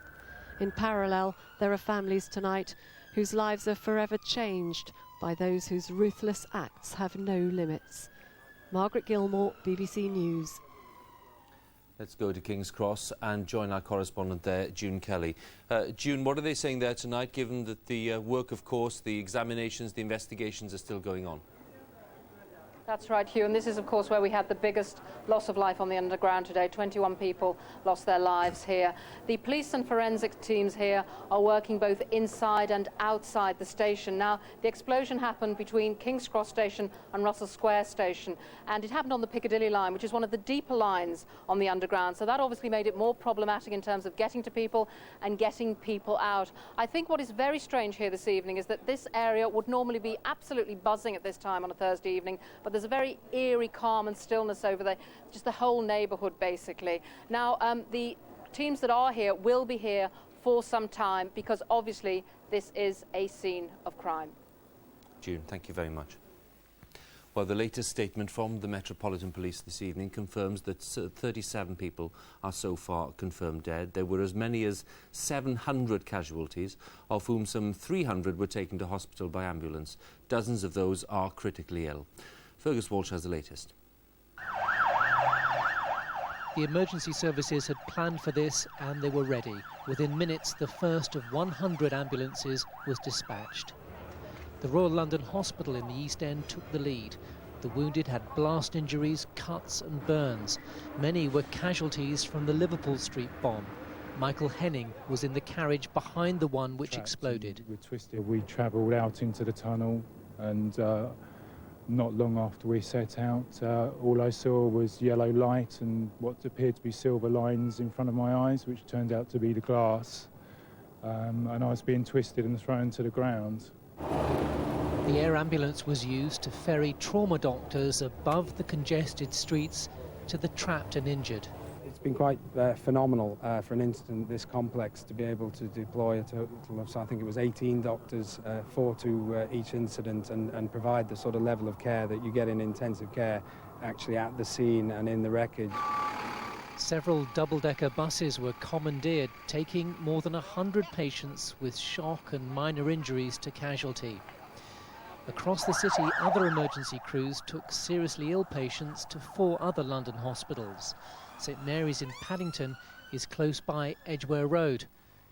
In parallel, there are families tonight whose lives are forever changed by those whose ruthless acts have no limits. Margaret Gilmore, BBC News. Let's go to King's Cross and join our correspondent there, June Kelly. June, what are they saying there tonight, given that the work, of course, the examinations, the investigations are still going on? That's right, Hugh, and this is, of course, where we had the biggest loss of life on the underground today. 21 people lost their lives here. The police and forensic teams here are working both inside and outside the station. Now, the explosion happened between King's Cross Station and Russell Square Station, and it happened on the Piccadilly line, which is one of the deeper lines on the underground. So that obviously made it more problematic in terms of getting to people and getting people out. I think what is very strange here this evening is that this area would normally be absolutely buzzing at this time on a Thursday evening, but there's a very eerie calm and stillness over there, just the whole neighbourhood basically. Now the teams that are here will be here for some time because obviously this is a scene of crime. June, thank you very much. Well, the latest statement from the Metropolitan Police this evening confirms that 37 people are so far confirmed dead. There were as many as 700 casualties, of whom some 300 were taken to hospital by ambulance. Dozens of those are critically ill. Fergus Walsh has the latest. The emergency services had planned for this and they were ready. Within minutes, the first of 100 ambulances was dispatched. The Royal London Hospital in the East End took the lead. The wounded had blast injuries, cuts and burns. Many were casualties from the Liverpool Street bomb. Michael Henning was in the carriage behind the one which exploded. We twisted. We travelled out into the tunnel and not long after we set out, all I saw was yellow light and what appeared to be silver lines in front of my eyes, which turned out to be the glass. And I was being twisted and thrown to the ground. The air ambulance was used to ferry trauma doctors above the congested streets to the trapped and injured. It's been quite phenomenal for an incident this complex to be able to deploy a total of, I think it was 18 doctors, 4 to each incident, and provide the sort of level of care that you get in intensive care actually at the scene and in the wreckage. Several double-decker buses were commandeered, taking more than 100 patients with shock and minor injuries to casualty. Across the city, other emergency crews took seriously ill patients to 4 other London hospitals. St Mary's in Paddington is close by Edgware Road.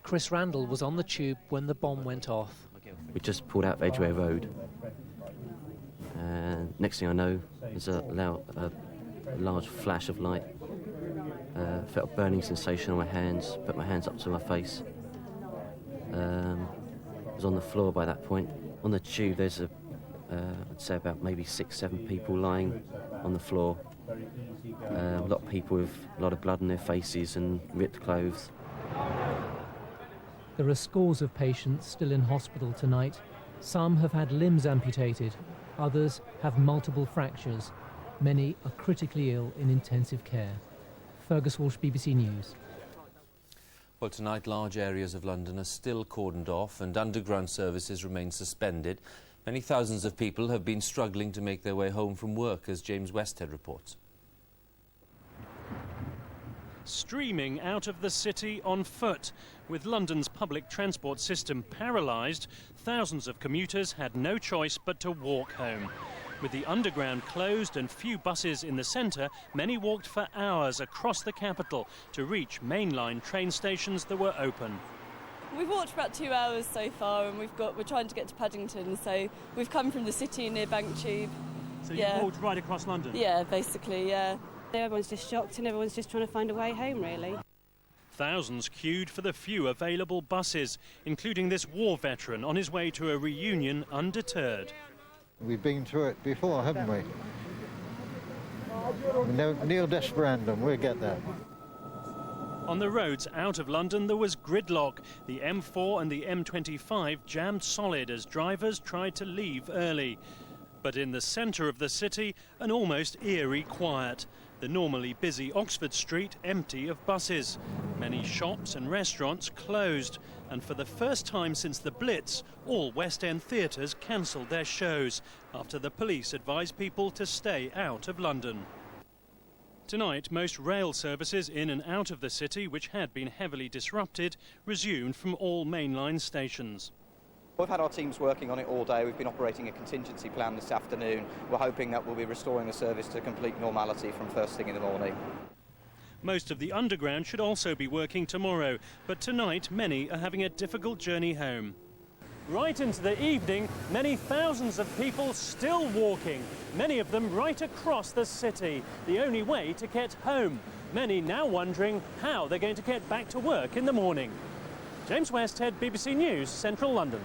Chris Randall was on the tube when the bomb went off. We just pulled out of Edgware Road. Next thing I know, there's a large flash of light. Felt a burning sensation on my hands, put my hands up to my face. Was on the floor by that point. On the tube there's I'd say about maybe 6-7 people lying on the floor. A lot of people with a lot of blood on their faces and ripped clothes. There are scores of patients still in hospital tonight. Some have had limbs amputated, others have multiple fractures. Many are critically ill in intensive care. Fergus Walsh, BBC News. Well, tonight large areas of London are still cordoned off and underground services remain suspended. Many thousands of people have been struggling to make their way home from work, as James Westhead reports. Streaming out of the city on foot. With London's public transport system paralysed, thousands of commuters had no choice but to walk home. With the underground closed and few buses in the centre, many walked for hours across the capital to reach mainline train stations that were open. We've walked for about 2 hours so far, and we're trying to get to Paddington, so we've come from the city near Bank Tube. So you walked right across London? Yeah, basically, yeah. Everyone's just shocked and everyone's just trying to find a way home, really. Thousands queued for the few available buses, including this war veteran on his way to a reunion undeterred. We've been through it before, haven't we? Nil desperandum, we'll get there. On the roads out of London there was gridlock. The M4 and the M25 jammed solid as drivers tried to leave early. But in the centre of the city, an almost eerie quiet. The normally busy Oxford Street empty of buses. Many shops and restaurants closed. And for the first time since the Blitz, all West End theatres cancelled their shows after the police advised people to stay out of London. Tonight, most rail services in and out of the city, which had been heavily disrupted, resumed from all mainline stations. We've had our teams working on it all day. We've been operating a contingency plan this afternoon. We're hoping that we'll be restoring the service to complete normality from first thing in the morning. Most of the underground should also be working tomorrow, but tonight many are having a difficult journey home. Right into the evening, many thousands of people still walking, many of them right across the city, the only way to get home. Many now wondering how they're going to get back to work in the morning. James Westhead, BBC News, Central London.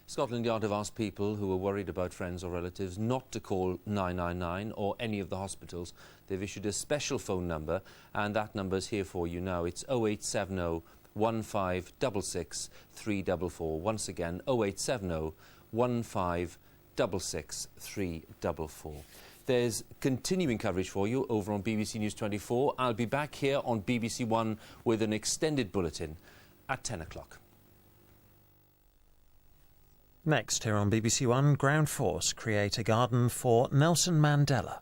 Scotland Yard have asked people who are worried about friends or relatives not to call 999 or any of the hospitals. They've issued a special phone number, and that number's here for you now. It's 0870 1566 344. Once again, 0870 1566 344. There's continuing coverage for you over on BBC News 24. I'll be back here on BBC One with an extended bulletin at 10 o'clock. Next, here on BBC One, Ground Force create a garden for Nelson Mandela.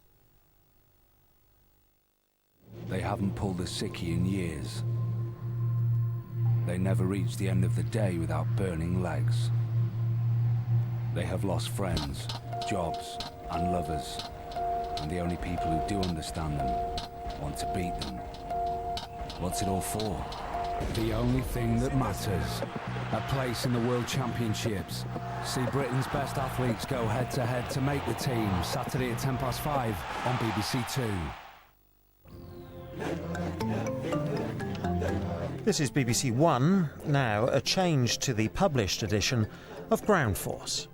They haven't pulled a sickie in years. They never reach the end of the day without burning legs. They have lost friends, jobs and lovers. And the only people who do understand them want to beat them. What's it all for? The only thing that matters. A place in the World Championships. See Britain's best athletes go head-to-head to make the team. Saturday at 5:10 on BBC Two. This is BBC One. Now, a change to the published edition of Ground Force.